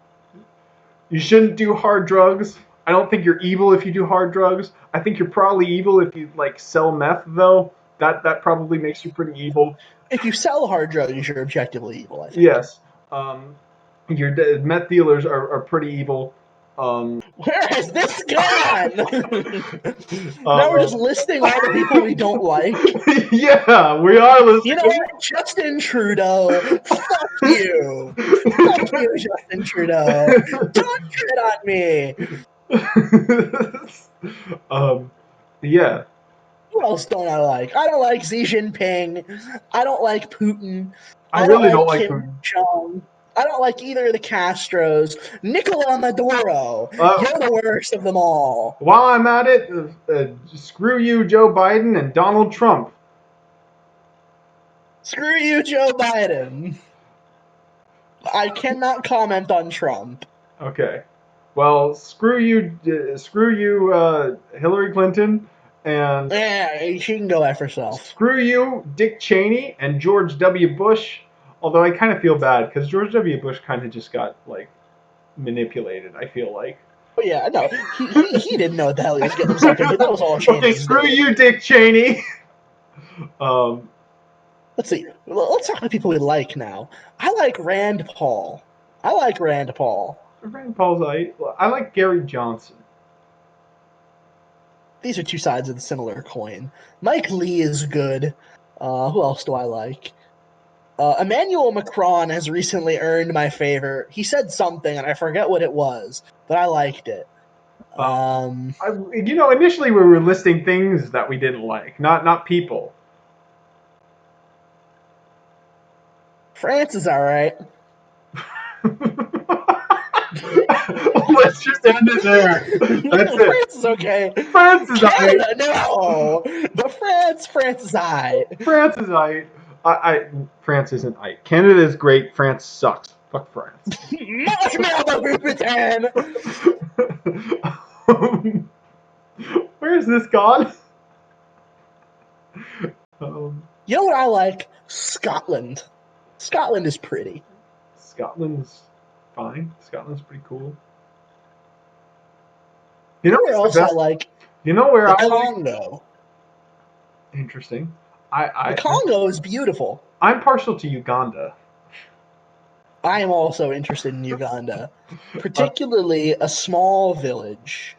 you shouldn't do hard drugs. I don't think you're evil if you do hard drugs. I think you're probably evil if you like sell meth, though. That probably makes you pretty evil. If you sell hard drugs, you're objectively evil, I think. Yes. Your meth dealers are pretty evil. Um, Where has this gone? Now we're uh, just listing all the people we don't like. yeah, we are You know listening. what? Justin Trudeau. Fuck you. Fuck you, Justin Trudeau. Don't tread on me. um, yeah, Who else don't I like? I don't like Xi Jinping. I don't like Putin. I I don't really don't like like Kim Putin. Jong. I don't like either of the Castros. Nicola Maduro. Uh, You're the worst of them all. while I'm at it, screw you, Joe Biden and Donald Trump. Screw you, Joe Biden. I cannot comment on Trump. Okay, well, screw you, Hillary Clinton, and Yeah, she can go F herself. screw you, Dick Cheney and George W. Bush. Although I kind of feel bad because George W. Bush kind of just got like manipulated. I feel like. But yeah, no, he didn't know what the hell he was getting himself into. That was all Okay, Cheney's screw doing. you, Dick Cheney. um, Let's see. Let's talk about people we like now. I like Rand Paul. I like Rand Paul. Rand Paul's I like Gary Johnson. These are two sides of the similar coin. Mike Lee is good. Who else do I like? Emmanuel Macron has recently earned my favor. He said something, and I forget what it was, but I liked it. Initially we were listing things that we didn't like, not people. France is all right. Let's just end it there. That's it. France is okay. France is alright. Canada, no, but France is alright. France is alright. France isn't alright. Canada is great. France sucks. Fuck France. Marshmallow Britain. Where is this gone? You know what I like? Scotland. Scotland is pretty. Scotland's fine. Scotland's pretty cool. You know Where what's else the I best? like? You know where The I like? Congo. Interesting. The Congo is beautiful. I'm partial to Uganda. I am also interested in Uganda, particularly a small village,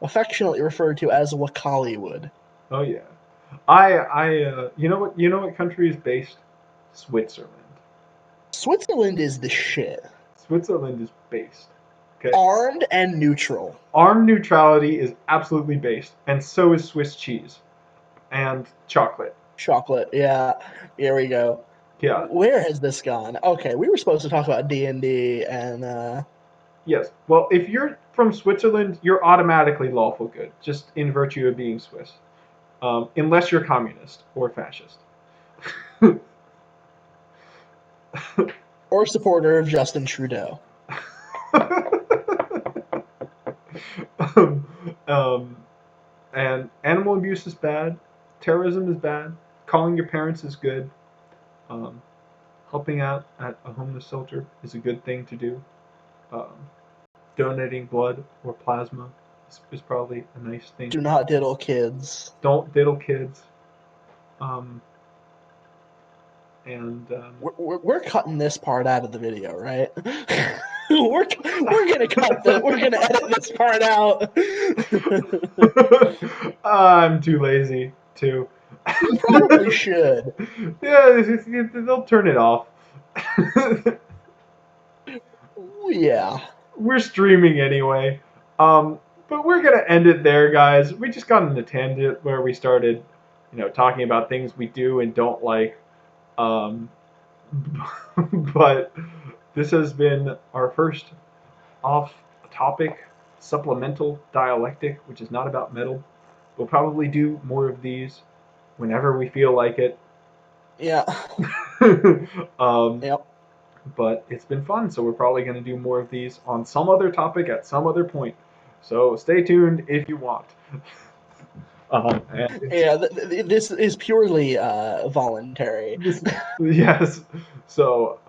affectionately referred to as Wakaliwood. Oh yeah. You know what country is based? Switzerland. Switzerland is the shit. Switzerland is based. Okay. Armed and neutral. Armed neutrality is absolutely based, and so is Swiss cheese and chocolate. Chocolate, yeah. Here we go. Yeah. Where has this gone? Okay, we were supposed to talk about D&D and Yes. Well, if you're from Switzerland, you're automatically lawful good, just in virtue of being Swiss, unless you're communist or fascist. or supporter of Justin Trudeau. um, and animal abuse is bad. Terrorism is bad. Calling your parents is good. Helping out at a homeless shelter is a good thing to do. donating blood or plasma is probably a nice thing. Do not diddle kids. Don't diddle kids. And we're cutting this part out of the video, right? we're gonna we're gonna edit this part out. I'm too lazy to. You probably should. Yeah, they'll turn it off. Yeah. We're streaming anyway. But we're gonna end it there, guys. We just got on a tangent where we started, talking about things we do and don't like. But this has been our first off-topic supplemental dialectic, which is not about metal. We'll probably do more of these whenever we feel like it. Yeah. Yep. But it's been fun, so we're probably going to do more of these on some other topic at some other point. So stay tuned if you want. Yeah, this is purely voluntary. Yes. So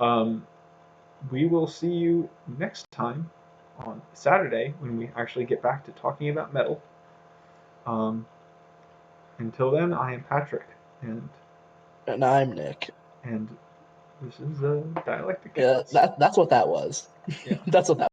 we will see you next time on Saturday when we actually get back to talking about metal. Until then, I am Patrick, and I'm Nick. And this is Dialectic. Yeah, that's what that was. Yeah. That's what that